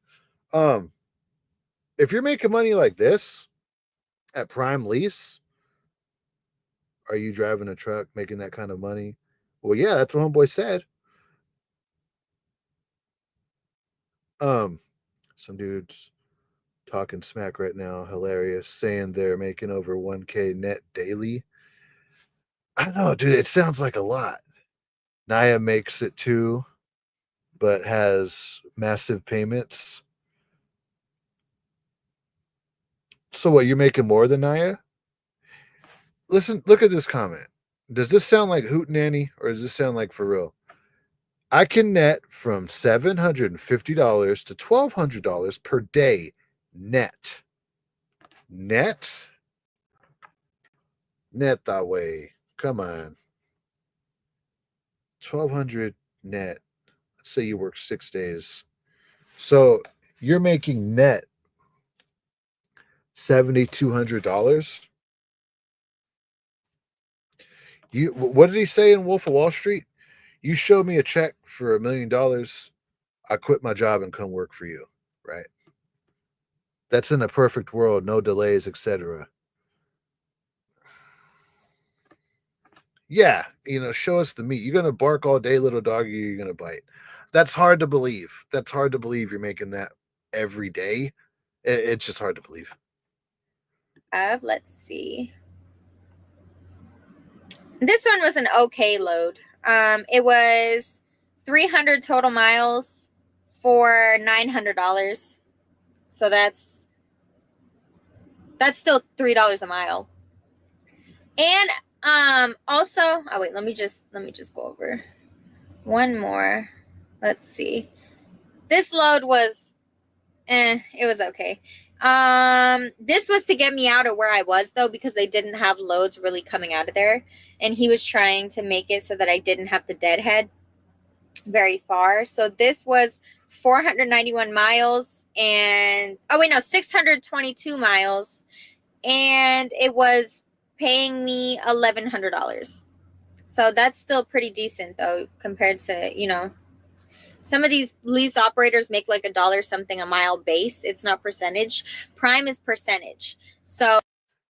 If you're making money like this at Prime Lease, are you driving a truck making that kind of money? Well, yeah, that's what homeboy said. Some dudes talking smack right now, hilarious, saying they're making over 1K net daily. I don't know, dude. It sounds like a lot. Nia makes it too, but has massive payments. So what? You're making more than Nia? Listen, look at this comment. Does this sound like hootenanny or does this sound like for real? I can net from $750 to $1,200 per day net. Net? Net that way. Come on. 1,200 net. Let's say you work 6 days. So you're making net $7,200. What did he say in Wolf of Wall Street? You show me a check for $1 million, I quit my job and come work for you, right? That's in a perfect world, no delays, etc. Yeah, show us the meat. You're gonna bark all day, little doggy. You're gonna bite. That's hard to believe. That's hard to believe you're making that every day. It's just hard to believe. Let's see. This one was an okay load. It was 300 total miles for $900. So that's still $3 a mile. And also, oh wait, let me just go over one more. Let's see. This load was it was okay. This was to get me out of where I was though, because they didn't have loads really coming out of there, and he was trying to make it so that I didn't have to deadhead very far. So this was 491 miles and 622 miles, and it was paying me $1,100. So that's still pretty decent though, compared to, some of these lease operators make like $1 something a mile base. It's not percentage. Prime is percentage. So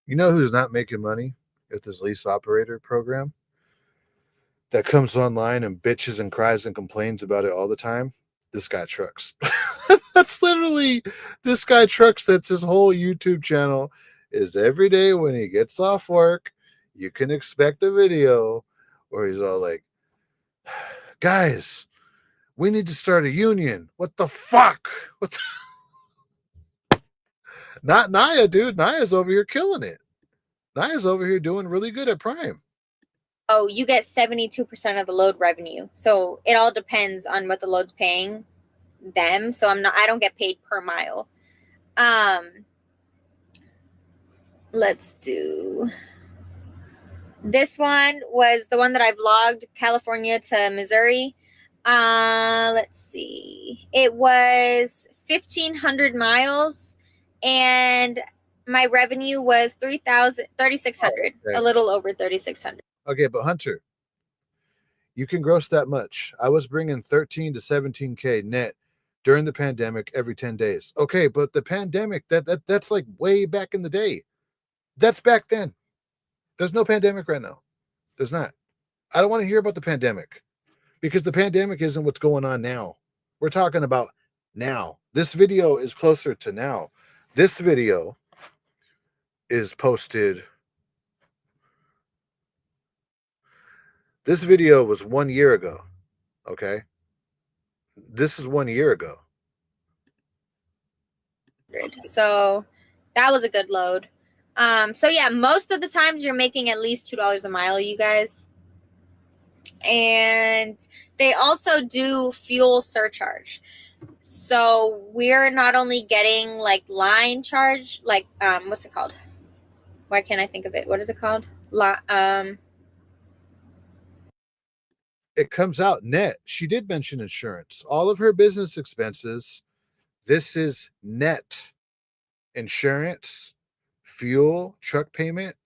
you know who's not making money with this lease operator program? That comes online and bitches and cries and complains about it all the time? This guy Trucks. That's literally this guy Trucks. That's his whole YouTube channel. Is every day when he gets off work, you can expect a video where he's all like, guys, we need to start a union. What the fuck? Not Nia, dude. Nia's over here killing it. Nia's over here doing really good at Prime. Oh, you get 72% of the load revenue. So it all depends on what the load's paying them. So I don't get paid per mile. Let's do this one. Was the one that I vlogged, California to Missouri. Let's see. It was 1,500 miles, and my revenue was 3,600, a little over 3,600. Okay, but Hunter, you can gross that much. I was bringing 13 to 17K net during the pandemic every 10 days. Okay, but the pandemic, that's like way back in the day. That's back then. There's no pandemic right now. There's not. I don't want to hear about the pandemic, because the pandemic isn't what's going on now. We're talking about now. This video is closer to now. This video is posted. This video was 1 year ago. Okay. This is 1 year ago. So that was a good load. So yeah, most of the times you're making at least $2 a mile, you guys. And they also do fuel surcharge. So we're not only getting like line charge, like what's it called? Why can't I think of it? What is it called? It comes out net. She did mention insurance. All of her business expenses, this is net. Insurance, fuel, truck payment,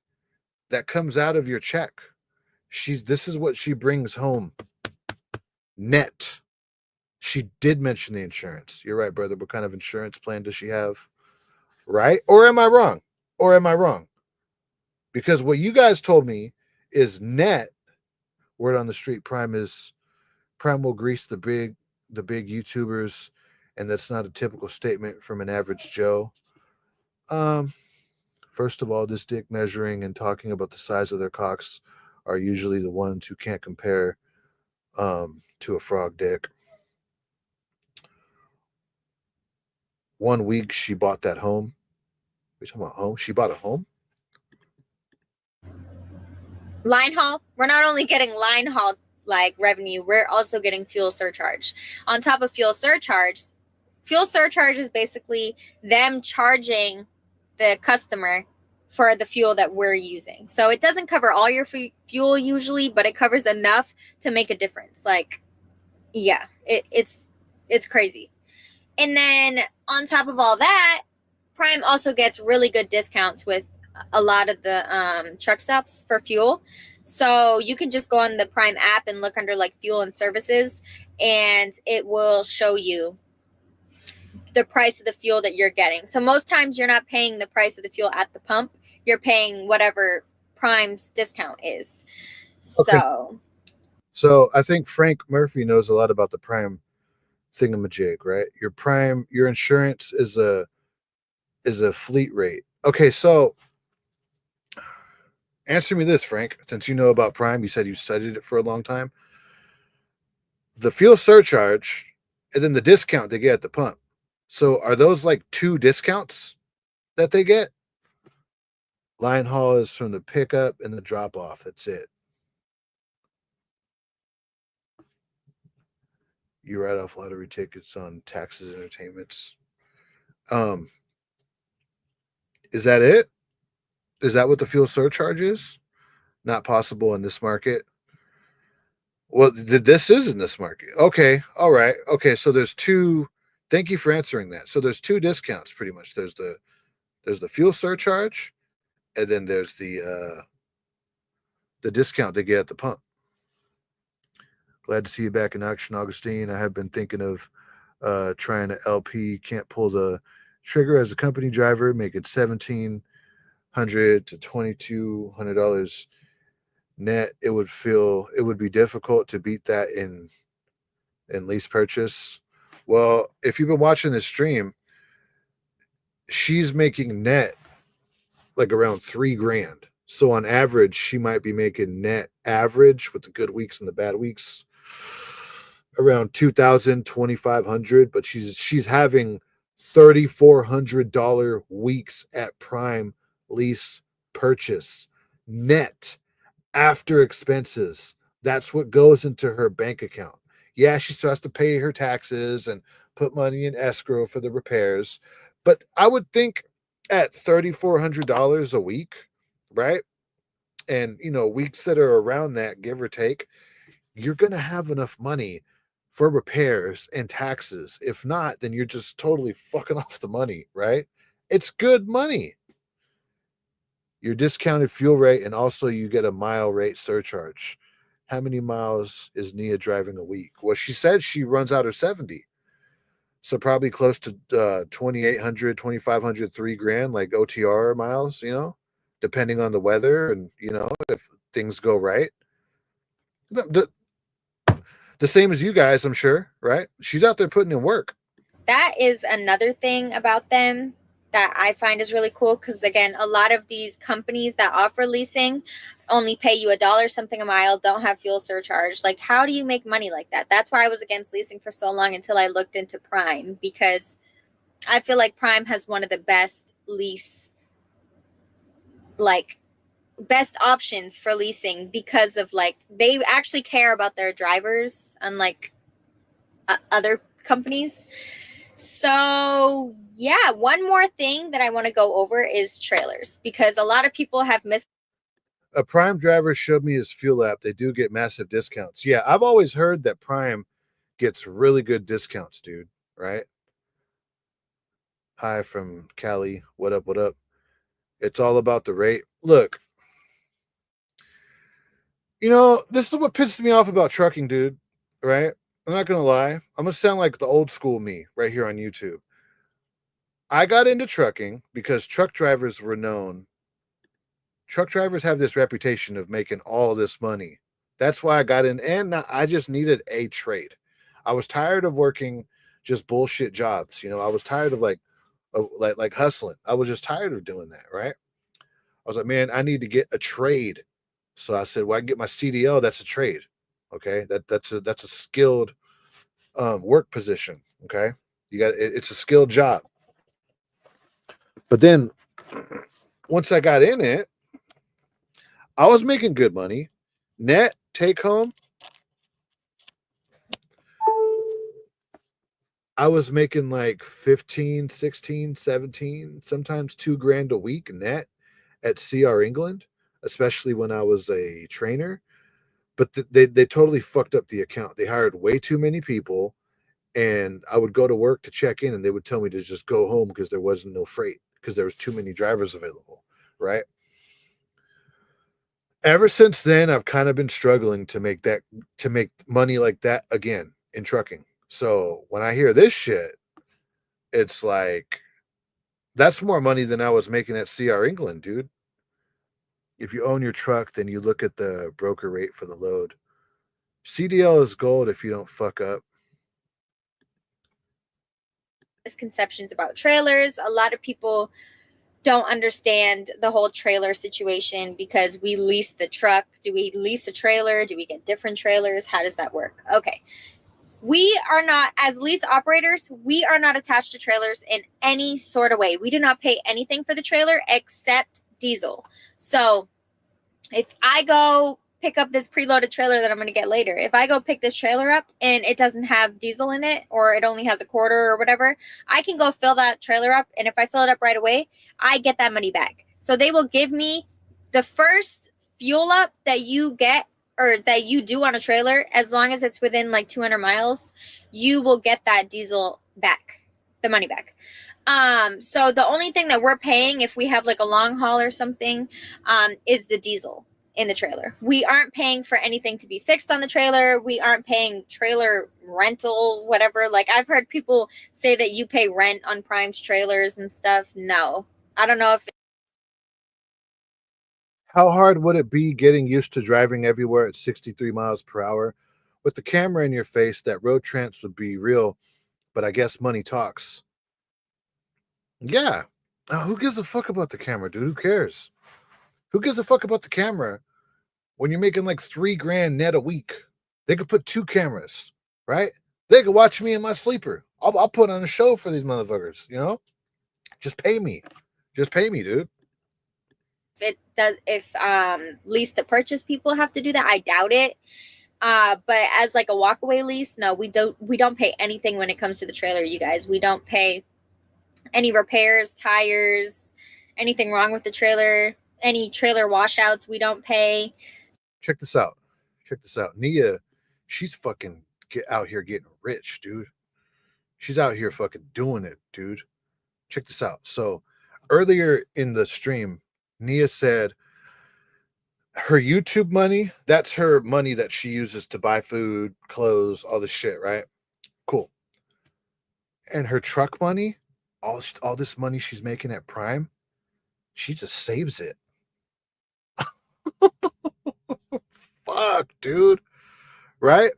that comes out of your check. This is what she brings home. Net. She did mention the insurance. You're right, brother. What kind of insurance plan does she have? Right? Or am I wrong? Because what you guys told me is net word on the street, Prime will grease the big YouTubers, and that's not a typical statement from an average Joe. Um, First of all, this dick measuring and talking about the size of their cocks are usually the ones who can't compare to a frog dick. 1 week she bought that home. We talking about home? She bought a home? Line haul, we're not only getting line haul like revenue, we're also getting fuel surcharge. On top of fuel surcharge is basically them charging the customer for the fuel that we're using. So it doesn't cover all your fuel usually, but it covers enough to make a difference. Like, yeah, it's crazy. And then on top of all that, Prime also gets really good discounts with a lot of the truck stops for fuel. So you can just go on the Prime app and look under like fuel and services, and it will show you the price of the fuel that you're getting. So most times you're not paying the price of the fuel at the pump. You're paying whatever Prime's discount is. Okay. So I think Frank Murphy knows a lot about the Prime thingamajig, right? Your insurance is a fleet rate. Okay, so answer me this, Frank, since you know about Prime, you said you studied it for a long time. The fuel surcharge and then the discount they get at the pump. So are those like two discounts that they get? Line haul is from the pickup and the drop off. That's it. You write off lottery tickets on taxes, entertainments. Is that it? Is that what the fuel surcharge is? Not possible in this market. Well, this is in this market. Okay. All right. Okay. So there's two. Thank you for answering that. So there's two discounts pretty much. There's the fuel surcharge, and then there's the discount they get at the pump. Glad to see you back in action, Augustine. I have been thinking of trying to LP. Can't pull the trigger as a company driver. Make it $1,700 to $2,200 net. It would be difficult to beat that in lease purchase. Well, if you've been watching this stream, she's making net like around $3,000. So on average, she might be making net average with the good weeks and the bad weeks around $2,000, $2,500. But she's having $3,400 weeks at Prime lease purchase net after expenses. That's what goes into her bank account. Yeah, she still has to pay her taxes and put money in escrow for the repairs. But I would think at $3,400 a week, right? And, weeks that are around that, give or take, you're going to have enough money for repairs and taxes. If not, then you're just totally fucking off the money, right? It's good money. Your discounted fuel rate, and also you get a mile rate surcharge. How many miles is Nia driving a week? Well, she said she runs out of 70. So probably close to 2,800, 2,500, $3,000, like OTR miles, depending on the weather and, if things go right. The same as you guys, I'm sure, right? She's out there putting in work. That is another thing about them that I find is really cool, because again, a lot of these companies that offer leasing only pay you $1 something a mile, don't have fuel surcharge. Like, how do you make money like that? That's why I was against leasing for so long until I looked into Prime, because I feel like Prime has one of the best best options for leasing, because of they actually care about their drivers, unlike other companies. So yeah, one more thing that I want to go over is trailers, because a lot of people have a Prime driver showed me his fuel app. They do get massive discounts. Yeah, I've always heard that Prime gets really good discounts, dude, right? Hi from Cali. What up, what up? It's all about the rate. Look, this is what pisses me off about trucking, dude, right? I'm not going to lie. I'm going to sound like the old school me right here on YouTube. I got into trucking because truck drivers were known. Truck drivers have this reputation of making all this money That's why I got in, and I just needed a trade. I was tired of working just bullshit jobs. You know, I was tired of like hustling. I was just tired of doing that, right? I was like, man, I need to get a trade. So I said, well, I can get my CDL. That's a trade. Okay, that's a skilled work position. Okay, it's a skilled job. But then once I got in it, I was making good money. Net take home, I was making like 15, 16, 17, sometimes $2,000 a week net at CR England, especially when I was a trainer. But they totally fucked up the account. They hired way too many people, and I would go to work to check in, and they would tell me to just go home because there wasn't no freight because there was too many drivers available, right? Ever since then, I've kind of been struggling to make money like that again in trucking. So when I hear this shit, it's like that's more money than I was making at CR England, dude. If you own your truck, then you look at the broker rate for the load. CDL is gold if you don't fuck up. Misconceptions about trailers. A lot of people don't understand the whole trailer situation because we lease the truck. Do we lease a trailer? Do we get different trailers? How does that work? Okay. We are not, as lease operators, we are not attached to trailers in any sort of way. We do not pay anything for the trailer except diesel. So if I go pick up this preloaded trailer that I'm going to get later, if I go pick this trailer up and it doesn't have diesel in it, or it only has a quarter or whatever, I can go fill that trailer up. And if I fill it up right away, I get that money back. So they will give me the first fuel up that you get or that you do on a trailer, as long as it's within like 200 miles, you will get that diesel back, the money back. So the only thing that we're paying if we have like a long haul or something, is the diesel in the trailer. We aren't paying for anything to be fixed on the trailer. We aren't paying trailer rental, whatever. Like I've heard people say that you pay rent on Prime's trailers and stuff. No, I don't know if How hard would it be getting used to driving everywhere at 63 miles per hour? With the camera in your face, that road trance would be real, but I guess money talks. Yeah. Who gives a fuck about the camera, dude? Who cares? Who gives a fuck about the camera when you're making like $3,000 net a week? They could put two cameras, right? They could watch me in my sleeper. I'll put on a show for these motherfuckers, you know? Just pay me. Just pay me, dude. it does, if lease to purchase people have to do that, I doubt it. But as like a walkaway lease, no, we don't pay anything when it comes to the trailer, you guys. We don't pay any repairs, tires, anything wrong with the trailer, any trailer washouts, we don't pay. Check this out. Check this out. Nia, she's fucking out here getting rich, dude. She's out here fucking doing it, dude. Check this out. So earlier in the stream, Nia said her YouTube money, that's her money that she uses to buy food, clothes, all this shit, right? Cool. And her truck money, all this money she's making at Prime, she just saves it. Fuck, dude. Right?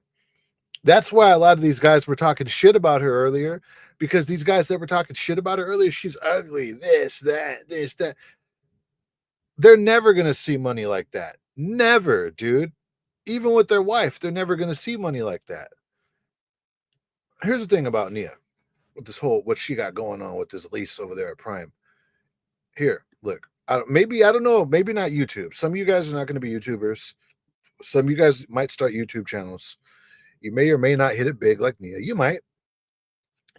That's why a lot of these guys were talking shit about her earlier, because these guys that were talking shit about her earlier, she's ugly, this, that. They're never going to see money like that. Never, dude. Even with their wife, they're never going to see money like that. Here's the thing about Nia, with this whole, what she got going on with this lease over there at Prime. Here, look, maybe, I don't know, maybe not YouTube. Some of you guys are not going to be YouTubers. Some of you guys might start YouTube channels. You may or may not hit it big like Nia. You might,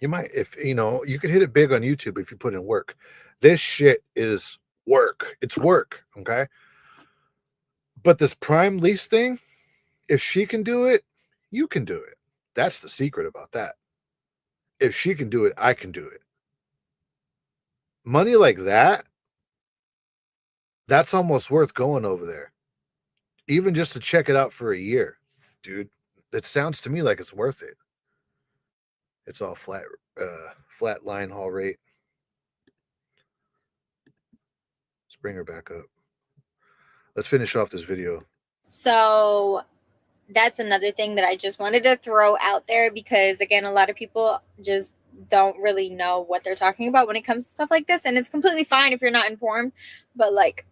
if you know, you could hit it big on YouTube if you put in work. This shit is work. It's work. Okay. But this Prime lease thing, if she can do it, you can do it. That's the secret about that. If she can do it, I can do it. Money like that, that's almost worth going over there, even just to check it out for a year, dude. It sounds to me like it's worth it. It's all flat line haul rate. Let's bring her back up. Let's finish off this video. So that's another thing that I just wanted to throw out there, because again, a lot of people just don't really know what they're talking about when it comes to stuff like this, and it's completely fine if you're not informed, but like,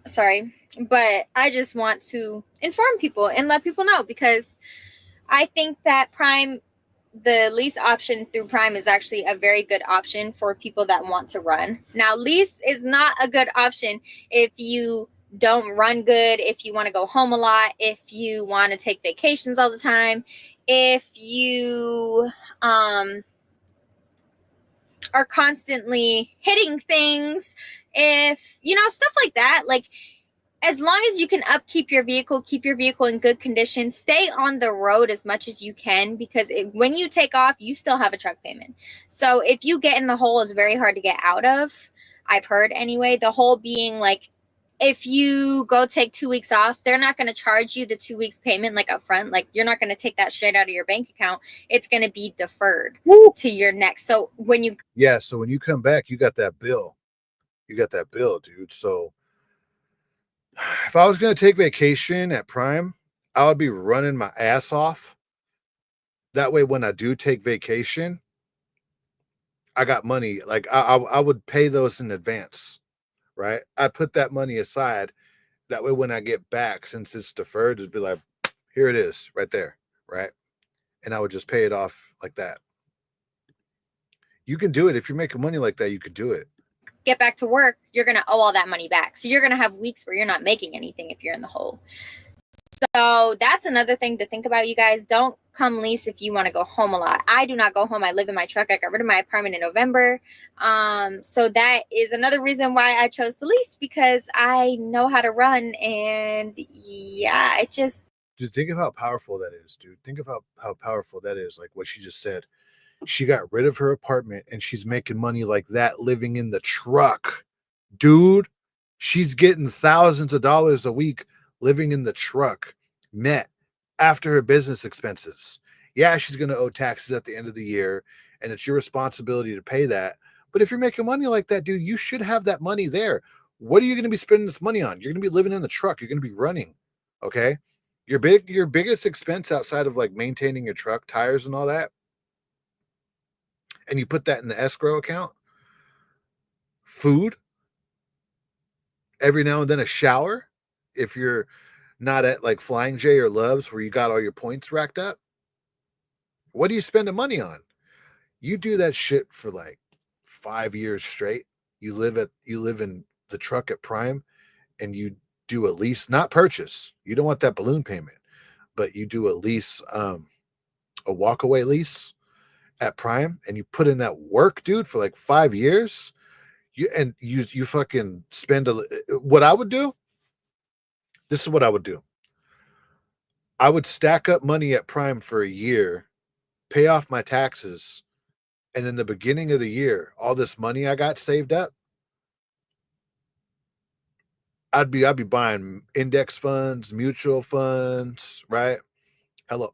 sorry, but I just want to inform people and let people know, because I think that Prime, the lease option through Prime, is actually a very good option for people that want to run. Now, lease is not a good option if you don't run good, if you want to go home a lot, if you want to take vacations all the time, if you are constantly hitting things, if you know, stuff like that. Like, as long as you can upkeep your vehicle, keep your vehicle in good condition, stay on the road as much as you can, because when you take off, you still have a truck payment. So if you get in the hole, it's very hard to get out of. I've heard anyway, the hole being like, if you go take 2 weeks off, they're not going to charge you the 2 weeks payment like up front. Like, you're not going to take that straight out of your bank account. It's going to be deferred to your next. So when you so when you come back, you got that bill. You got that bill, dude. So if I was going to take vacation at Prime, I would be running my ass off. That way, when I do take vacation, I got money. Like I would pay those in advance, right? I put that money aside. That way, when I get back, since it's deferred, it'd be like, here it is, right there, right? And I would just pay it off like that. You can do it if you're making money like that. You could do it. get back to work, you're going to owe all that money back. So you're going to have weeks where you're not making anything if you're in the hole. So that's another thing to think about, you guys. Don't come lease if you want to go home a lot. I do not go home. I live in my truck. I got rid of my apartment in November. So that is another reason why I chose to lease, because I know how to run. And yeah, it just... Dude, think of how powerful that is, dude. Think of how powerful that is. Like what she just said. She got rid of her apartment and she's making money like that living in the truck. Dude, she's getting thousands of dollars a week living in the truck net after her business expenses. Yeah, she's going to owe taxes at the end of the year, and it's your responsibility to pay that. But if you're making money like that, dude, you should have that money there. What are you going to be spending this money on? You're going to be living in the truck. You're going to be running. Okay. Your biggest expense outside of like maintaining your truck, tires and all that, and you put that in the escrow account, food, every now and then a shower, if you're not at like Flying J or Love's where you got all your points racked up. What do you spend the money on? You do that shit for like 5 years straight. You live in the truck at Prime, and you do a lease, not purchase. You don't want that balloon payment, but you do a lease, a walkaway lease at Prime, and you put in that work, dude, for like 5 years. You fucking spend what I would do. This is what I would do. I would stack up money at Prime for a year, pay off my taxes, and in the beginning of the year, all this money I got saved up, I'd be buying index funds, mutual funds, right? Hello,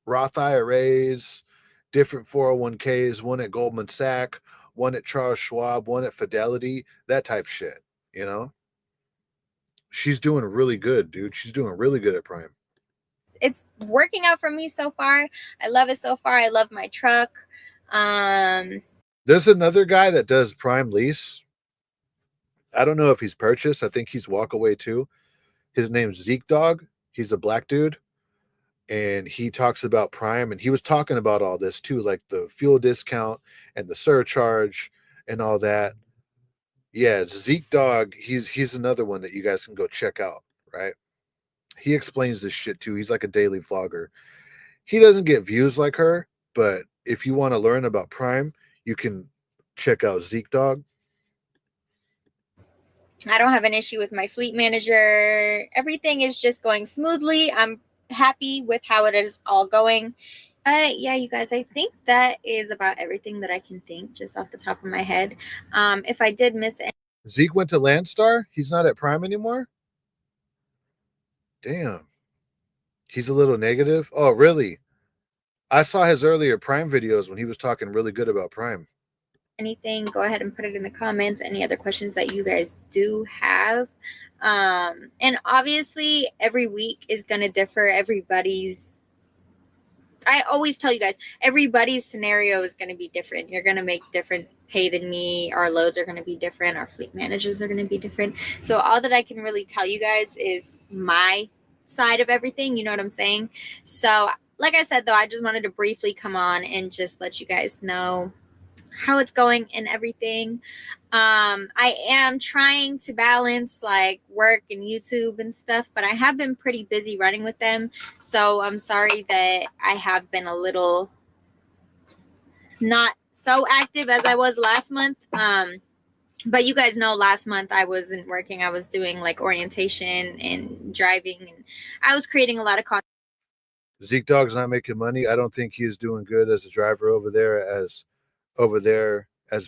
Roth IRAs, different 401ks, one at Goldman Sachs, one at Charles Schwab, one at Fidelity, that type shit, you know? She's doing really good, dude. She's doing really good at Prime. It's working out for me so far. I love it so far. I love my truck. There's another guy that does Prime Lease. I don't know if he's purchased. I think he's walk away too. His name's Zeke Dog. He's a black dude. And he talks about Prime, and he was talking about all this too, like the fuel discount and the surcharge and all that. Yeah, Zeke Dog, he's another one that you guys can go check out, right? He explains this shit too. He's like a daily vlogger. He doesn't get views like her, but if you want to learn about Prime, you can check out Zeke Dog. I don't have an issue with my fleet manager. Everything is just going smoothly. I'm happy with how it is all going. Yeah, you guys, I think that is about everything that I can think just off the top of my head. If I did miss any... Zeke went to Landstar. He's not at Prime anymore. Damn. He's a little negative. Oh, really? I saw his earlier Prime videos when he was talking really good about Prime. anything, go ahead and put it in the comments. Any other questions that you guys do have. And obviously every week is going to differ. I always tell you guys, everybody's scenario is going to be different. You're going to make different pay than me. Our loads are going to be different. Our fleet managers are going to be different. So all that I can really tell you guys is my side of everything. You know what I'm saying? So like I said, though, I just wanted to briefly come on and just let you guys know how it's going and everything. I am trying to balance like work and YouTube and stuff, but I have been pretty busy running with them. So I'm sorry that I have been a little not so active as I was last month. But you guys know last month I wasn't working. I was doing like orientation and driving, and I was creating a lot of content. Zeke Dog's not making money. I don't think he is doing good as a driver over there as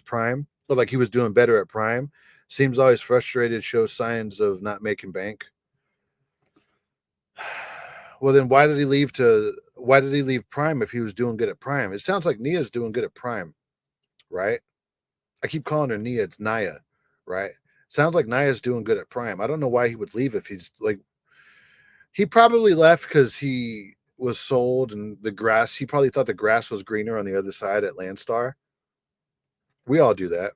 Prime. But like he was doing better at Prime. Seems always frustrated, shows signs of not making bank. Well, then why did he leave Prime if he was doing good at Prime? It sounds like Nia's doing good at Prime, right? I keep calling her Nia. It's Nia, right? Sounds like Nia's doing good at Prime. I don't know why he would leave if he's like. He probably left because he was sold and the grass. He probably thought the grass was greener on the other side at Landstar. We all do that.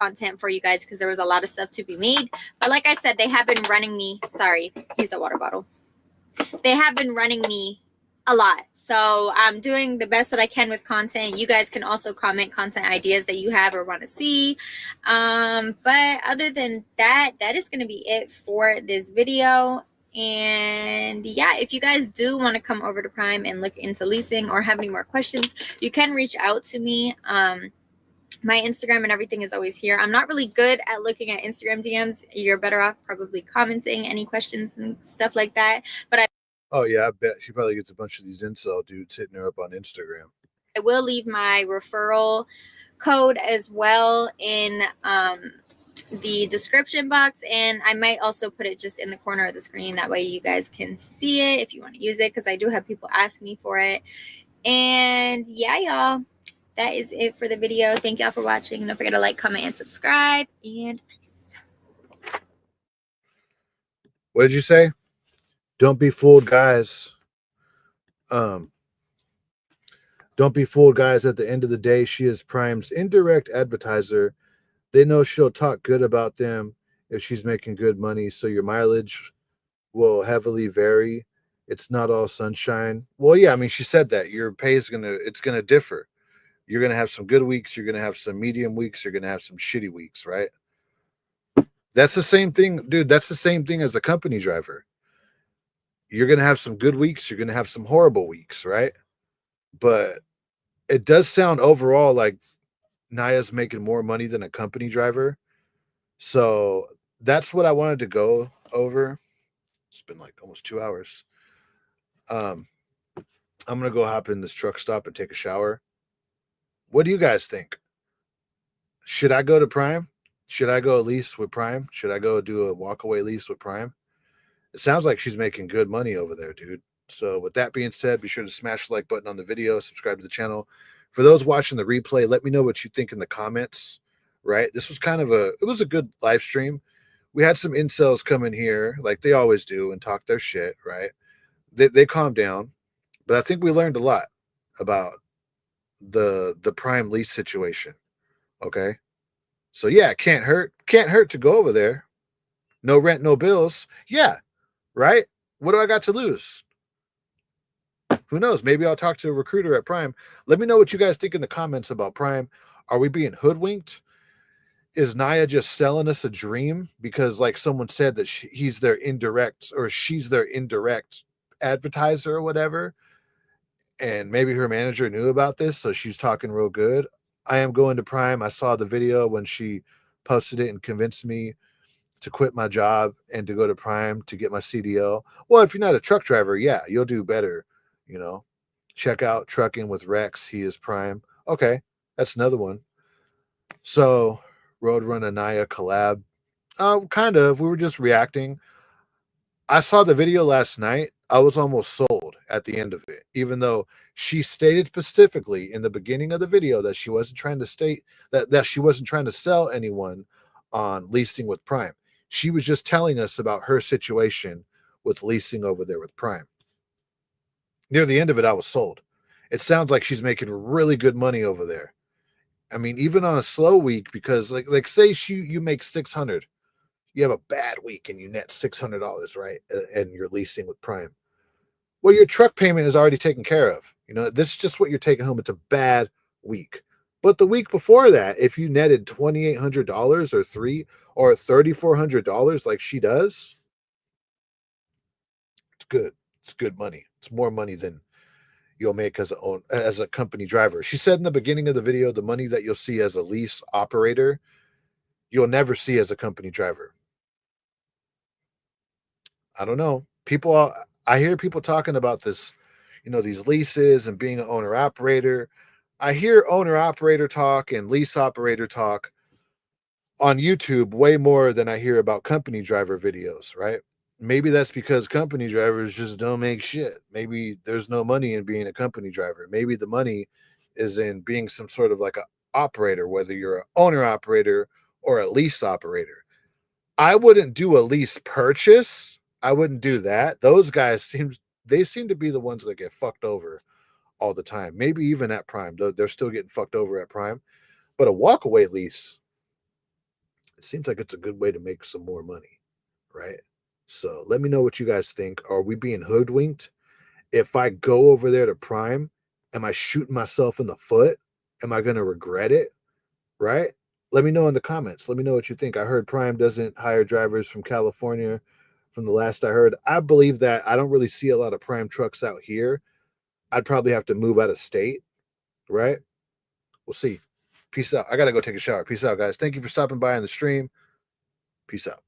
Content for you guys because there was a lot of stuff to be made. But like I said, they have been running me. Sorry, here's a water bottle. They have been running me a lot. So I'm doing the best that I can with content. You guys can also comment content ideas that you have or want to see. But other than that, that is going to be it for this video. And yeah, if you guys do want to come over to Prime and look into leasing or have any more questions, you can reach out to me. My Instagram and everything is always here. I'm not really good at looking at Instagram DMs. You're better off probably commenting any questions and stuff like that. But Oh yeah, I bet she probably gets a bunch of these incel dudes hitting her up on Instagram. I will leave my referral code as well in the description box, and I might also put it just in the corner of the screen. That way you guys can see it if you want to use it, because I do have people ask me for it. And yeah, y'all, that is it for the video. Thank y'all for watching. Don't forget to like, comment, and subscribe. And peace. What did you say? Don't be fooled, guys. Don't be fooled, guys. At the end of the day, she is Prime's indirect advertiser. They know she'll talk good about them if she's making good money. So your mileage will heavily vary. It's not all sunshine. Well, yeah, I mean, she said that your pay is it's gonna differ. You're gonna have some good weeks. You're gonna have some medium weeks. You're gonna have some shitty weeks, right? That's the same thing, dude. That's the same thing as a company driver. You're gonna have some good weeks. You're gonna have some horrible weeks, right? But it does sound overall like Nia's making more money than a company driver. So that's what I wanted to go over. It's been like almost 2 hours. I'm gonna go hop in this truck stop and take a shower. What do you guys think? Should I go to Prime? Should I go lease with Prime? Should I go do a walkaway lease with Prime? It sounds like she's making good money over there, dude. So with that being said, be sure to smash the like button on the video, subscribe to the channel. For those watching the replay, let me know what you think in the comments, right? This was it was a good live stream. We had some incels come in here like they always do and talk their shit, right? They calmed down, but I think we learned a lot about the Prime lease situation. Okay. So yeah, it can't hurt to go over there. No rent, no bills. Yeah, right? What do I got to lose? Who knows? Maybe I'll talk to a recruiter at Prime. Let me know what you guys think in the comments about Prime. Are we being hoodwinked? Is Nia just selling us a dream? Because like someone said that he's their indirect or she's their indirect advertiser or whatever. And maybe her manager knew about this, so she's talking real good. I am going to Prime. I saw the video when she posted it and convinced me to quit my job and to go to Prime to get my CDL. Well, if you're not a truck driver, yeah, you'll do better. You know, check out Trucking with Rex. He is Prime. Okay, that's another one. So, RoadRunna Nia collab. Kind of. We were just reacting. I saw the video last night. I was almost sold at the end of it, even though she stated specifically in the beginning of the video that she wasn't trying to state that she wasn't trying to sell anyone on leasing with Prime. She was just telling us about her situation with leasing over there with Prime. Near the end of it, I was sold. It sounds like she's making really good money over there. I mean, even on a slow week, because like say you make 600, you have a bad week and you net $600, right? And you're leasing with Prime. Well, your truck payment is already taken care of. You know, this is just what you're taking home. It's a bad week. But the week before that, if you netted $2,800 or $3,400 like she does, it's good. It's good money. It's more money than you'll make as a company driver. She said in the beginning of the video, the money that you'll see as a lease operator, you'll never see as a company driver. I don't know. I hear people talking about this, these leases and being an owner operator. I hear owner operator talk and lease operator talk on YouTube way more than I hear about company driver videos, right? Maybe that's because company drivers just don't make shit. Maybe there's no money in being a company driver. Maybe the money is in being some sort of like a operator, whether you're an owner operator or a lease operator. I wouldn't do a lease purchase. I wouldn't do that. Those guys seem to be the ones that get fucked over all the time. Maybe even at Prime, they're still getting fucked over at Prime. But a walkaway lease, it seems like it's a good way to make some more money, right? So let me know what you guys think. Are we being hoodwinked? If I go over there to Prime, am I shooting myself in the foot? Am I going to regret it? Right? Let me know in the comments. Let me know what you think. I heard Prime doesn't hire drivers from California. From the last I heard, I believe that. I don't really see a lot of Prime trucks out here. I'd probably have to move out of state, right? We'll see. Peace out. I got to go take a shower. Peace out, guys. Thank you for stopping by on the stream. Peace out.